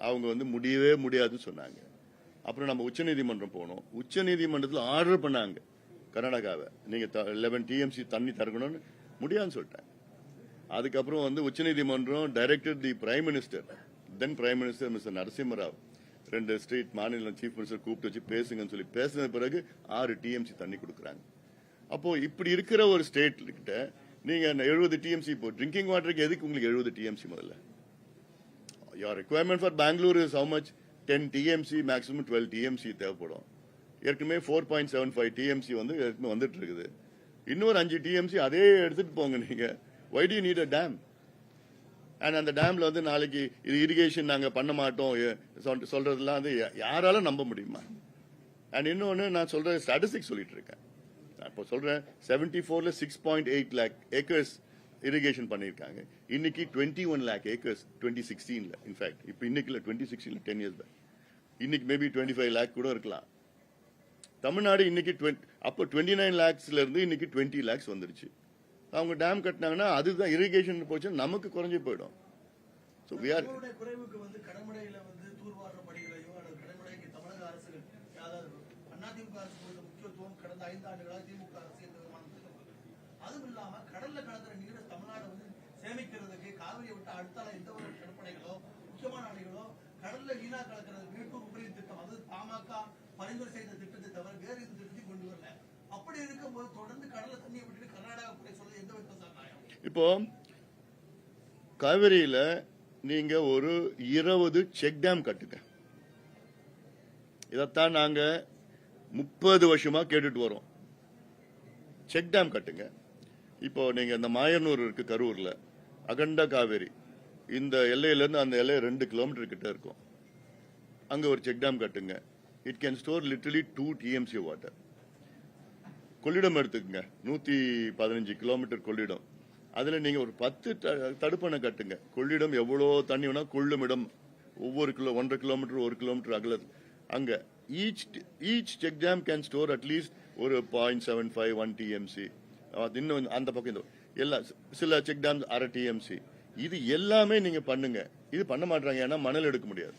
அவங்க வந்து முடியவே முடியாதுன்னு சொன்னாங்க. அப்புறம் நம்ம உச்சநீதிமன்றம் போனோம். உச்சநீதிமன்றத்தில் ஆர்டர் பண்ணாங்க கர்நாடகாவை, நீங்க 11 TMC தண்ணி தரக்கணும்னு, முடியாதுன்னு சொல்லிட்டாங்க. அதுக்கப்புறம் வந்து உச்சநீதிமன்றம் directed the prime minister, then prime minister mister Narasimha Rao, 2 state மாநில சீஃப் மினிஸ்டர் கூப்பிட்டு வச்சு பேசுங்கன்னு சொல்லி பேசின பிறகு 6 TMC தண்ணி கொடுக்குறாங்க. அப்போ இப்படி இருக்கிற ஒரு ஸ்டேட் கிட்ட நீங்க 70 TMC இப்போ ட்ரிங்கிங் வாட்டருக்கு எதுக்கு உங்களுக்கு 70 TMC? முதல்ல your requirement for Bangalore is how much? 10 TMC, maximum 12 TMC தேவைப்படும். ஏற்கனவே 4.75 TMC வந்து ஏற்கனவே வந்துட்டு இருக்குது. இன்னொரு 5 TMC அதே எடுத்துட்டு போங்க நீங்க. Why do you need a dam? And அந்த டேம்ல வந்து நாளைக்கு இது இரிகேஷன் நாங்க பண்ண மாட்டோம் சொல்றதெல்லாம் வந்து யாரால நம்ப முடியுமா? அண்ட் இன்னொன்னு நான் சொல்ற ஸ்டாட்டிஸ்டிக்ஸ் சொல்லிட்டு இருக்கேன். இப்போ சொல்றேன் 74ல 6.8 lakh acres irrigation பண்ணிருக்காங்க. இன்னைக்கு 21 lakh acres 2016ல. இன்ஃபேக்ட் இப்போ இன்னைக்கு 2016ல 10 years back. இன்னைக்கு மேபி 25 lakh கூட இருக்கலாம். தமிழ்நாடு இன்னைக்கு அப்போ 29 lakhsல இருந்து இன்னைக்கு 20 lakhs வந்துருச்சு. அவங்க டேம் கட்டினாங்கன்னா அதுதான் இரிகேஷன் போச்சு, நமக்கு குறைஞ்சு போயிடும். ஸோ வி ஆர் குறைவுக்கு வந்து கடமடையில வந்து தூர்வார பணிகளையோ அல்லது கடமடைக்கு தமிழக அரசுகள் அதாவது அதிமுக அரசு கொடுத்த முக்கியத்துவம் கடந்த 5 ஆண்டுகளாக திமுக அரசு எந்த விதமான அதுவும் இல்லாம கடல்ல கலக்கிற நீரை தமிழ்நாடு வந்து சேமிக்கிறதுக்கு காவிரியை விட்டு அடுத்தால எந்த ஒரு கடற்படைகளோ முக்கியமான அணைகளோ கடல்ல வீணா கலக்கிறது மேட்டூர் உபரி திட்டம் அது பாமக பரிந்துரை செய்த திட்டத்தை தவிர வேறு எந்த திட்டத்தையும் கொண்டு வரல. அப்படி இருக்கும்போது தொடர்ந்து கடல்ல தண்ணியை விட்டுட்டு கர்நாடகா கூட சொல்றது எந்த விதம் சார் நியாயம்? இப்போ காவிரியில நீங்க ஒரு 20 செக் டேம் கட்டுங்க. இதத்தான் நாங்க 30 வருஷமா கேட்டுட்டு வரோம். செக் டேம் கட்டுங்க. இப்போ நீங்க இந்த மாயனூர் இருக்கு கரூர்ல, அகண்ட காவேரி இந்த எல்லையில இருந்து அந்த எல்லை 2 கிலோமீட்டர் கிட்ட இருக்கும். அங்க ஒரு செக் டேம் கட்டுங்க. It can store literally 2 TMC water. Kollidam எடுத்துக்கங்க, 115 கிலோமீட்டர் கொள்ளிடம். அதுல நீங்க ஒரு 10 தடுப்பணை கட்டுங்க. கொள்ளிடம் எவ்வளோ தண்ணி வேணா கொள்ளும் இடம் ஒவ்வொரு 1.5 கிலோமீட்டர் 1 கிலோமீட்டர் அகல அங்க each check dam can store at least ஒரு 0.75 1 TMC. இன்னும் அந்த பக்கம் எல்லா சில செக் டேம் 1/2 TMC. இது எல்லாமே நீங்க பண்ணுங்க. இது பண்ண மாட்டாங்க, ஏன்னா மணல் எடுக்க முடியாது.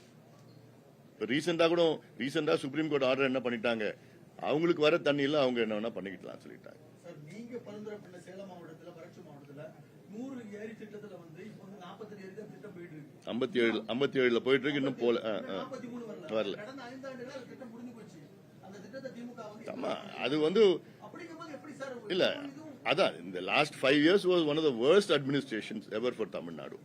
ரீசெண்டா சுப்ரீம் கோர்ட் ஆர்டர் என்ன பண்ணிட்டாங்க, அவங்களுக்கு வர தண்ணியில அவங்க என்ன வேணா பண்ணிக்கலாம் சொல்லிட்டாங்க. சார், நீங்க பரிந்துரை பண்ண சேலம் மாவட்டத்துல வறட்சி மாவட்டத்துல 100 ஏரி திட்டத்துல வந்து இப்போ 47 ஏரி தான் திட்டம் போயிட்டு இருக்கு. 57ல போயிட்டு இருக்கு, இன்னும் போல 43 வரல. கடந்த 5 ஆண்டுகளா அந்த திட்டம் முடிஞ்சு போச்சு. அந்த திட்டத்தை திமுக வந்து அது வந்து அப்படிங்கும்போது எப்படி சார் இல்ல அதான் இந்த last 5 years was one of the worst administrations ever for Tamil Nadu.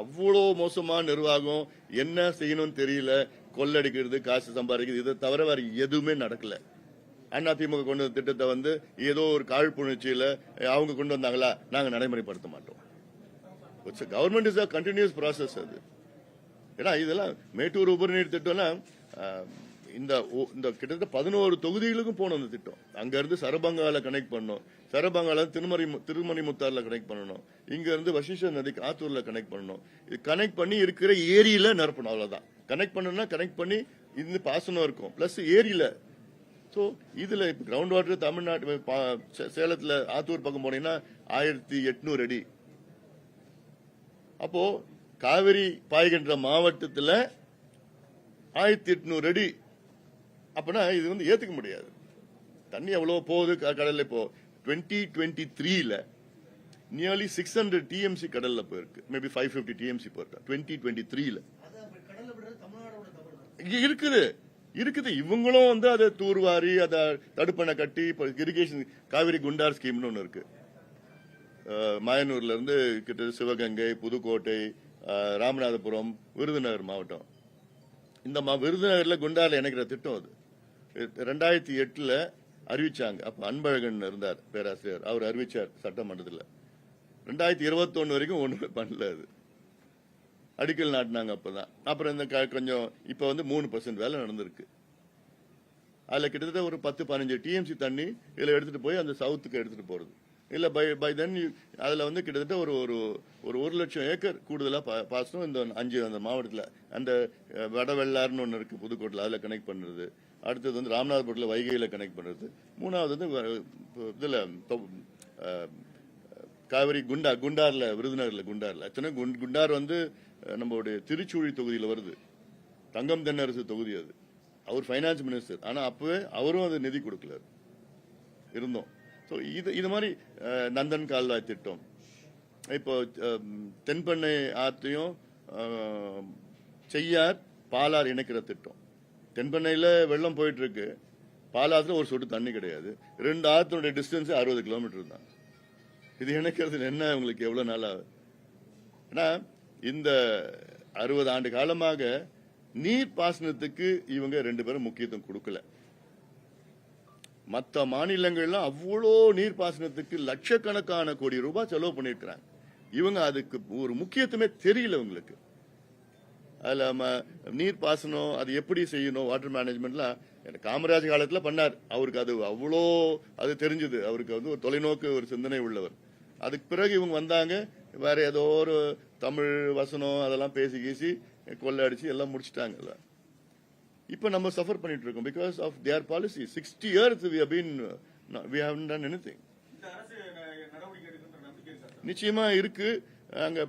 அவ்வளோ மோசமா நிர்வாகம், என்ன செய்யணும்னு தெரியல, கொள்ளடிக்கிறது, காசு சம்பாதிக்கிறது, இதை தவிர வேற எதுவுமே நடக்கல. அதிமுக கொண்டு வந்த திட்டத்தை வந்து ஏதோ ஒரு காழ்ப்புணர்ச்சியில அவங்க கொண்டு வந்தாங்களா, நாங்க நடைமுறைப்படுத்த மாட்டோம். Government is a continuous process அது. ஏன்னா இதெல்லாம் மேட்டூர் உபரிநீர் திட்டம்னா இந்த கிட்டத்தட்ட 11 தொகுதிகளுக்கும் போகணும் அந்த திட்டம். அங்க இருந்து சரபங்கால கனெக்ட் பண்ணணும், சரபங்கால திருமணிமுத்தாறுல கனெக்ட் பண்ணணும், இங்க இருந்து வசிஷ்ட நதிக்கு ஆத்தூர்ல கனெக்ட் பண்ணணும். இது கனெக்ட் பண்ணி இருக்கிற ஏரியில நிரப்பணும், அவ்வளவுதான். கனெக்ட் பண்ணணும்னா கனெக்ட் பண்ணி இந்த பாசனம் இருக்கும், பிளஸ் ஏரியில. ஸோ இதுல கிரவுண்ட் வாட்டர் தமிழ்நாட்டு சேலத்துல ஆத்தூர் பக்கம் போனீங்கன்னா 1800 அடி. அப்போ காவிரி பாய்கின்ற மாவட்டத்துல 1800 அடி. அப்பனா இது வந்து ஏத்துக்க முடியாது. தண்ணி எவ்வளவு போகுது கடல்ல. இப்போ 2023ல நியர்லி 600 TMC கடல்ல போயிருக்கு, மேபி 550 TMC போயிருக்கு 2023ல. இருக்குது இவங்களும் வந்து அதை தூர்வாரி அதை தடுப்பணை கட்டி இப்போ இரிகேஷன் காவிரி குண்டார் ஸ்கீம்னு ஒன்று இருக்கு. மாயனூர்ல இருந்து கிட்ட சிவகங்கை, புதுக்கோட்டை, ராமநாதபுரம், விருதுநகர் மாவட்டம். இந்த விருதுநகர்ல குண்டார்ல இணைக்கிற திட்டம் அது 2008ல அறிவிச்சாங்க. அப்ப அன்பழகன் இருந்தார் பேராசிரியர், அவர் அறிவிச்சார் சட்டமன்றத்தில். 2021 வரைக்கும் ஒண்ணுமே பண்ணல. அது அடிக்கல் நாட்டினாங்க அப்பதான். அப்புறம் இந்த கொஞ்சம் இப்ப வந்து 3% வேலை நடந்திருக்கு. அதுல கிட்டத்தட்ட ஒரு 10-15 TMC தண்ணி இதுல எடுத்துட்டு போய் அந்த சவுத்துக்கு எடுத்துட்டு போறது இல்ல. பை தென் அதுல வந்து கிட்டத்தட்ட ஒரு 1 லட்சம் ஏக்கர் கூடுதலா பாசனம் இந்த 5 அந்த மாவட்டத்துல. அந்த வடவெள்ளாறுன்னு ஒண்ணு இருக்கு புதுக்கோட்டையில, அதுல கனெக்ட் பண்றது. அடுத்தது வந்து ராமநாதபுரத்துல வைகையில கனெக்ட் பண்றது. மூணாவது வந்து இதுல காவிரி குண்டார்ல, விருதுநகர்ல குண்டார்ல. ஆக்சுவலா குண்டார் வந்து நம்மளுடைய திருச்சூழி தொகுதியில வருது, தங்கம் தென்னரசு தொகுதி அது. அவர் பைனான்ஸ் மினிஸ்டர், ஆனா அப்பவே அவரும் அது நிதி கொடுக்கல இருந்தோம். ஸோ இது மாதிரி நந்தன் கால்வாய் திட்டம், இப்போ தென்பெண்ணை ஆத்தையும் செய்யார் பாலார் இணைக்கிற திட்டம். தென்பெண்ணையில வெள்ளம் போயிட்டு இருக்கு, பாலாத்துல ஒரு சொட்டு தண்ணி கிடையாது. 2 ஆத்தினுடைய டிஸ்டன்ஸ் 60 கிலோமீட்டர் தான். இது இணைக்கிறது என்ன உங்களுக்கு எவ்வளவு நாள் ஆகுது? ஏன்னா இந்த 60 ஆண்டு காலமாக நீர் பாசனத்துக்கு இவங்க 2 பேரும் முக்கியத்துவம் கொடுக்கல. மற்ற மாநிலங்கள்லாம் அவ்வளோ நீர் பாசனத்துக்கு லட்சக்கணக்கான கோடி ரூபாய் செலவு பண்ணிருக்கிறாங்க. இவங்க அதுக்கு ஒரு முக்கியத்துவமே தெரியல உங்களுக்கு. அதுல நீர் பாசனம் அது எப்படி செய்யணும், வாட்டர் மேனேஜ்மெண்ட்லாம் காமராஜ் காலத்துல பண்ணார். அவருக்கு அது அவ்வளோ அது தெரிஞ்சது. அவருக்கு வந்து ஒரு தொலைநோக்கு ஒரு சிந்தனை உள்ளவர். அதுக்கு பிறகு இவங்க வந்தாங்க, வேற ஏதோ ஒரு தமிழ் வசனம் அதெல்லாம் பேசி கீசி கொள்ளடிச்சு எல்லாம் முடிச்சிட்டாங்கல்ல. இப்ப நம்ம சஃபர் பண்ணிட்டு இருக்கோம் because of their policy. 60 years we haven't done anything. நிச்சயமா இருக்கு. அங்க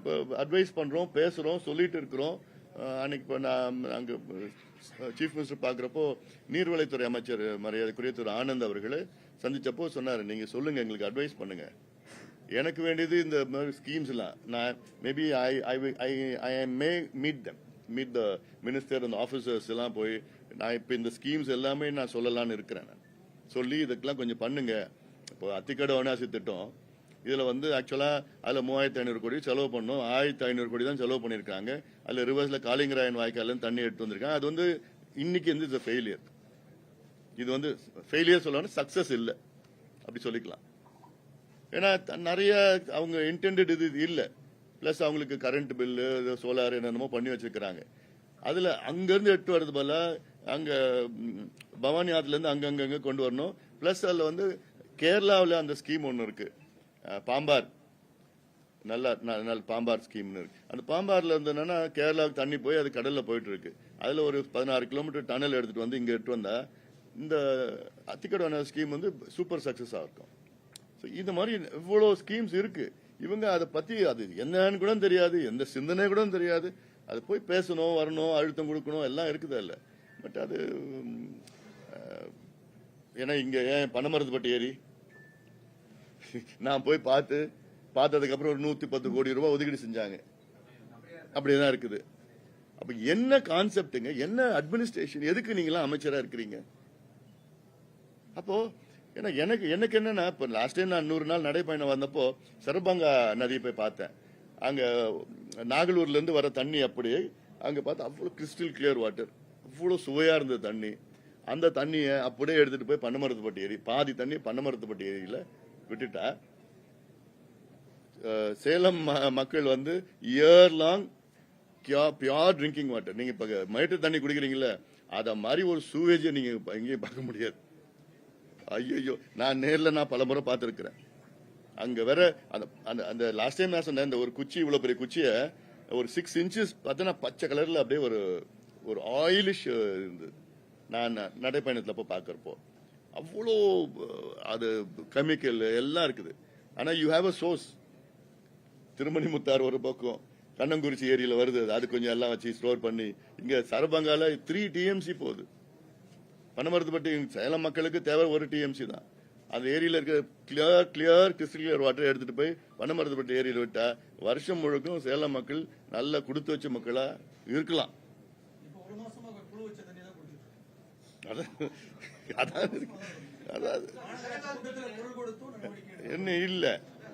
அட்வைஸ் பண்றோம், பேசுறோம், சொல்லிட்டு இருக்கிறோம். அன்னைக்கு இப்ப நான் அங்க சீஃப் மினிஸ்டர் பாக்குறப்போ நீர்வளத்துறை அமைச்சர் மரியாதைக்குரிய திரு ஆனந்த் அவர்களை சந்திச்சப்போ சொன்னாரு, நீங்க சொல்லுங்க, எங்களுக்கு அட்வைஸ் பண்ணுங்க. எனக்கு வேண்டியது இந்த ஸ்கீம்ஸ் எல்லாம் நான் maybe I May meet the minister அந்த ஆபீசர்ஸ் எல்லாம் போய் நான் இப்ப இந்த ஸ்கீம்ஸ் எல்லாமே நான் சொல்லலாம்னு இருக்கிறேன். நான் சொல்லி இதுக்கெல்லாம் கொஞ்சம் பண்ணுங்க. இப்போ அத்திக்கடை அவிநாசி திட்டம் இதுல வந்து ஆக்சுவலா அதுல 3500 கோடி செலவு பண்ணோம். 1500 கோடி தான் செலவு பண்ணிருக்காங்க. அதுல ரிவர்ஸ்ல காளிங்கராயன் வாய்க்கால தண்ணி எடுத்து வந்திருக்காங்க. அது வந்து இன்னைக்கு வந்து ஃபெயிலியர். இது வந்து ஃபெயிலியர் சொல்லணும், சக்சஸ் இல்ல அப்படி சொல்லிக்கலாம். ஏன்னா நிறைய அவங்க இன்டெண்டட் இது இல்ல. பிளஸ் அவங்களுக்கு கரண்ட் பில்லு, சோலார் என்னென்னமோ பண்ணி வச்சிருக்கிறாங்க. அதுல அங்கிருந்து எடுத்து வரது போல அங்க பவானி ஆத்துல இருந்து அங்கங்க கொண்டு வரணும். பிளஸ் அதுல வந்து கேரளாவில் அந்த ஸ்கீம் ஒன்னு இருக்கு, பாம்பார், நல்ல பாம்பார் ஸ்கீம்னு இருக்கு. அந்த பாம்பார்ல இருந்து என்னன்னா கேரளாவுக்கு தண்ணி போய் அது கடல்ல போயிட்டு இருக்கு. அதுல ஒரு 16 கிலோமீட்டர் டனல் எடுத்துட்டு வந்து இங்க எடுத்து வந்தா இந்த அத்திக்கடை ஸ்கீம் வந்து சூப்பர் சக்சஸா இருக்கும். இந்த மாதிரி இவ்வளவு ஸ்கீம்ஸ் இருக்கு. இவங்க அதை பத்தி அது என்னன்னு கூட தெரியாது, எந்த சிந்தனை கூட தெரியாது. அது போய் பேசணும், வரணும், அழுத்தம் கொடுக்கணும் எல்லாம் இருக்குதா இல்ல. பட் அது ஏன்னா இங்க ஏன் பனமரத்துப்பட்டி ஏரி நான் போய் பார்த்ததுக்கு அப்புறம் ஒரு 110 கோடி ரூபாய் ஒதுக்கீடு செஞ்சாங்க. அப்படியேதான் இருக்குது. அப்ப என்ன கான்செப்டுங்க, என்ன அட்மினிஸ்ட்ரேஷன், எதுக்கு நீங்களாம் அமைச்சரா இருக்கிறீங்க? அப்போ ஏன்னா எனக்கு என்னன்னா, இப்ப லாஸ்ட் டைம் நான் 100 நாள் நடைப்பயணம் வந்தப்போ சரபங்கா நதியை போய் பார்த்தேன். அங்க நாகலூர்ல இருந்து வர தண்ணி அப்படியே அங்க பார்த்தா அவ்வளவு கிறிஸ்டல் கிளியர் வாட்டர், அவ்வளவு சுவையா இருந்த தண்ணி. அந்த தண்ணியை அப்படியே எடுத்துட்டு போய் பன்னமரத்துப்பட்டி ஏரி, பாதி தண்ணி பன்னமரத்துப்பட்டி ஏரியில விட்டுட்டா சேலம் மக்கள் வந்து year long pure drinking water. நீங்க இப்ப மயிட்டு தண்ணி குடிக்கிறீங்களா, அத மாதிரி ஒரு சூவேஜை நீங்க எங்கேயும் பார்க்க முடியாது. ஐயோ, நான் நேர்ல பல முறை பார்த்திருக்கிறேன். அங்க வேற அந்த லாஸ்ட் டைம் நான் சொன்னேன், இந்த ஒரு குச்சி, இவ்வளவு பெரிய குச்சிய ஒரு 6 inches பார்த்தா பச்சை கலர்ல அப்படியே ஒரு ஆயிலிஷ் இருந்தது. நான் நடைப்பயணத்துல போய் பாக்குறப்போ அவ்வளோ அது கெமிக்கல் எல்லாம் இருக்குது. ஆனா யூ ஹேவ் அ சோர்ஸ். திருமணி முத்தார் ஒரு பக்கம், கண்ணங்குறிச்சி ஏரியில வருது, அது கொஞ்சம் எல்லாம் வச்சு ஸ்டோர் பண்ணி இங்க சரபங்கால 3 TMC போகுது. பனமரத்துப்பட்டி சேலம் மக்களுக்கு தேவை 1 TMC தான். அந்த ஏரியில இருக்க கிளியர் கிறிஸ்டல் வாட்டர் எடுத்துட்டு போய் பனமரத்துப்பட்டி ஏரியில விட்டா வருஷம் முழுக்கும் சேலம் மக்கள் நல்ல கொடுத்து வச்ச மக்களா இருக்கலாம். என்ன இல்ல.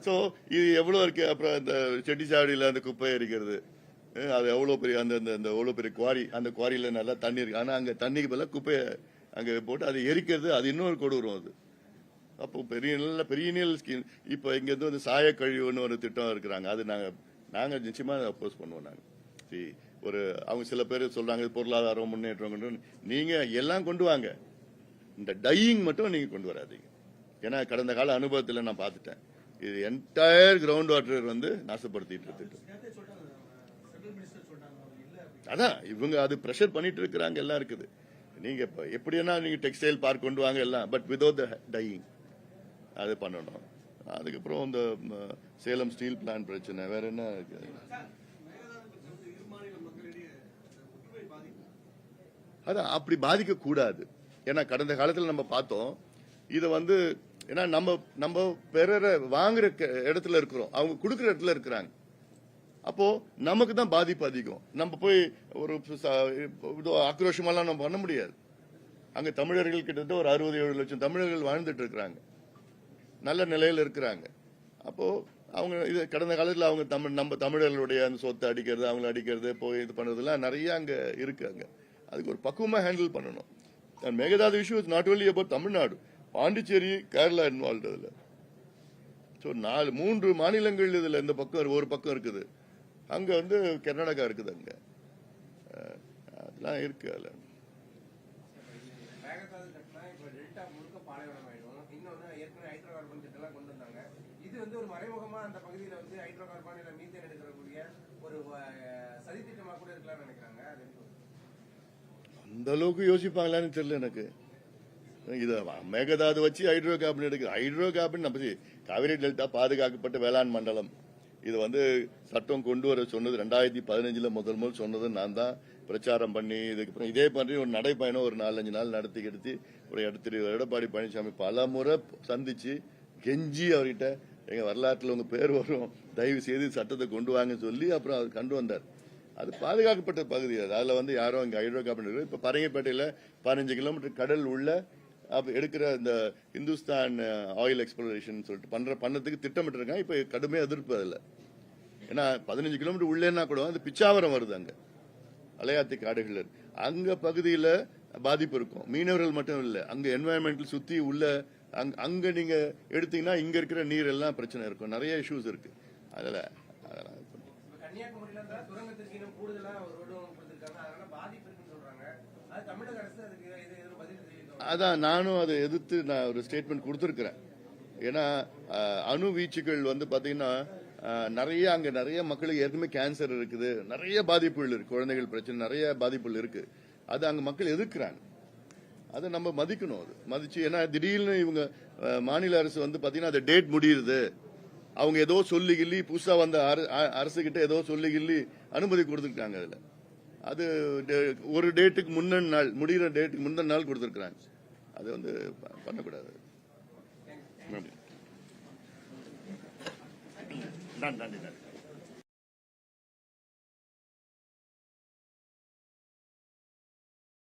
சோ இது எவ்வளவு இருக்கு. அப்புறம் இந்த செட்டிச்சாவடியில அந்த குப்பை எரிக்கிறது, அது எவ்வளவு பெரிய அந்த எவ்வளவு பெரிய குவாரி, அந்த குவாரியில நல்லா தண்ணி இருக்கு. ஆனா அங்க தண்ணிக்கு பதிலாக குப்பையை அங்க போட்டு அதை எரிக்கிறது, அது இன்னொரு கொடூரம் அது. அப்போ பெரிய ஸ்கீம். இப்ப இங்க இருந்து வந்து சாய கழிவுன்னு ஒரு திட்டம் இருக்கிறாங்க. அது நாங்க நிச்சயமா அப்போஸ் பண்ணுவோம். நாங்க அவங்க சில பேர் சொல்றாங்க பொருளாதாரம் முன்னேற்றம், நீங்க எல்லாம் கொண்டு வாங்க, இந்த டையிங் மட்டும் நீங்க கொண்டு வராதீங்க. ஏன்னா கடந்த கால அனுபவத்தில் நான் பார்த்துட்டேன், இது என்டையர் கிரவுண்ட் வாட்டர் வந்து நாசப்படுத்திட்டு இருக்கு. அதான் இவங்க அது பிரஷர் பண்ணிட்டு இருக்கிறாங்க, எல்லாம் இருக்குது. நீங்க எப்படின்னா நீங்க டெக்ஸ்டைல் பார்க் கொண்டு வாங்க எல்லாம், பட் வித்வுட் டையிங் அது பண்ணணும். அதுக்கப்புறம் இந்த சேலம் ஸ்டீல் பிளான்ட் பிரச்சனை, வேற என்ன அதான் அப்படி பாதிக்க கூடாது. ஏன்னா கடந்த காலத்தில் நம்ம பார்த்தோம் இத வந்து, ஏன்னா நம்ம பிறர வாங்குற இடத்துல இருக்கிறோம், அவங்க கொடுக்குற இடத்துல இருக்கிறாங்க. அப்போ நமக்கு தான் பாதிப்பு அதிகம். நம்ம போய் ஒரு ஆக்ரோஷமெல்லாம் நம்ம பண்ண முடியாது. அங்க தமிழர்கள் கிட்டத்தட்ட ஒரு 67 லட்சம் தமிழர்கள் வாழ்ந்துட்டு இருக்கிறாங்க, நல்ல நிலையில இருக்கிறாங்க. அப்போ அவங்க இது கடந்த காலத்தில் அவங்க நம்ம தமிழர்களுடைய அந்த சொத்தை அடிக்கிறது, அவங்கள அடிக்கிறது, போய் இது பண்றதுலாம் நிறைய அங்க இருக்கு. அங்க அதுக்கு ஒரு பக்குவமா ஹேண்டில் பண்ணணும். Mekedatu issue is not only about Tamil Nadu, Pondicherry, Kerala involve அதுல. ஸோ 3 மாநிலங்கள் இதுல இந்த பக்கம் ஒரு பக்கம் இருக்குது, அங்க வந்து கர்நாடகா இருக்குது, அங்க அதெல்லாம் இருக்கு. அதுல மேகதாது கட்டினா இப்ப டெல்டா முழுக்க பாலைவனம் ஆயிடும். இன்னொன்னு ஏற்கனவே ஹைட்ரோ கார்பன் திட்டம்லாம் கொண்டு வந்தாங்க. இது வந்து ஒரு மறைமுகமா அந்த பகுதியில வந்து ஹைட்ரோ கார்பன் இல்ல மீத்தேன் எடுக்கக்கூடிய ஒரு சதித்திட்டமா கூட இருக்கலாம்னு நினைக்கிறாங்க. அது அந்த அளவுக்கு யோசிப்பாங்களான்னு தெரியல எனக்கு. இது மேகதாது வச்சு ஹைட்ரோ கார்பன் எடுக்க, ஹைட்ரோ கார்பன் நம்ம காவிரி டெல்டா பாதுகாக்கப்பட்ட வேளாண் மண்டலம், இது வந்து சட்டம் கொண்டு வர சொன்னது 2015 முதல் சொன்னது நான் தான் பிரச்சாரம் பண்ணி, இதுக்கப்புறம் இதே மாதிரி ஒரு நடைப்பயணம் ஒரு 4-5 நாள் நடத்தி ஒரு எடப்பாடி பழனிசாமி பல முறை சந்திச்சு கெஞ்சி அவர்கிட்ட எங்க வரலாற்றுல உங்க பேர் வரும், தயவு செய்து சட்டத்தை கொண்டு வாங்க சொல்லி அப்புறம் அவர் கொண்டு வந்தார். அது பாதுகாக்கப்பட்ட பகுதி, அதுல வந்து யாரும் இங்க ஹைட்ரோ கார்பன் இப்ப பரங்கிப்பேட்டையில 15 கிலோமீட்டர் கடல் உள்ள எடுக்கிற இந்த இந்துஸ்தான் ஆயில் எக்ஸ்ப்ளோரேஷன் சொல்லிட்டு பண்ணதுக்கு திட்டமிட்டு இருக்காங்க. இப்ப கடுமையா எதிர்ப்பு அதுல. ஏன்னா 15 கிலோமீட்டர் உள்ளேன்னா கூட அது பிச்சாவரம் வருது, அங்க அலையாத்தி காடுகள், அங்க பகுதியில பாதிப்பு இருக்கும். மீனவர்கள் மட்டும் இல்ல, அங்க என்வாயன்மெண்டல் சுத்தி உள்ள அங்க நீங்க எடுத்தீங்கன்னா இங்க இருக்கிற நீர் எல்லாம் பிரச்சனை இருக்கும், நிறைய இஷ்யூஸ் இருக்கு. அதெல்லாம் கன்னியாகுமரியில இருந்தா சுரங்கத்திற்கு இன்னும் கூடுதலா ஒரு ரோடும் கொடுத்திருக்காங்க, அதனால பாதிப்பு இருக்குன்னு சொல்றாங்க. அது பதில் தெரிவிக்கும். அதான் நானும் அதை எதிர்த்து நான் ஒரு ஸ்டேட்மெண்ட் கொடுத்திருக்கிறேன். ஏன்னா அணு வீச்சுகள் வந்து பாத்தீங்கன்னா அங்க நிறைய மக்களுக்கு ஏற்கனவே கேன்சர் இருக்குது, நிறைய பாதிப்புகள் இருக்கு, குழந்தைகள் பிரச்சனை நிறைய பாதிப்புகள் இருக்கு. அது அங்க மக்கள் எதிர்க்கிறாங்க, அதை நம்ம மதிக்கணும். அது மதிச்சு, ஏன்னா திடீர்னு இவங்க மாநில அரசு வந்து பாத்தீங்கன்னா அந்த டேட் முடியுது, அவங்க ஏதோ சொல்லி கிள்ளி புதுசா வந்த அரசு கிட்ட ஏதோ சொல்லி கிள்ளி அனுமதி கொடுத்துருக்காங்க. அதுல அது ஒரு டேட்டுக்கு முன்ன நாள், முடிகிற டேட்டுக்கு முந்தின நாள் கொடுத்துருக்காங்க. அது வந்து பண்ணக்கூடாது. நன்றி.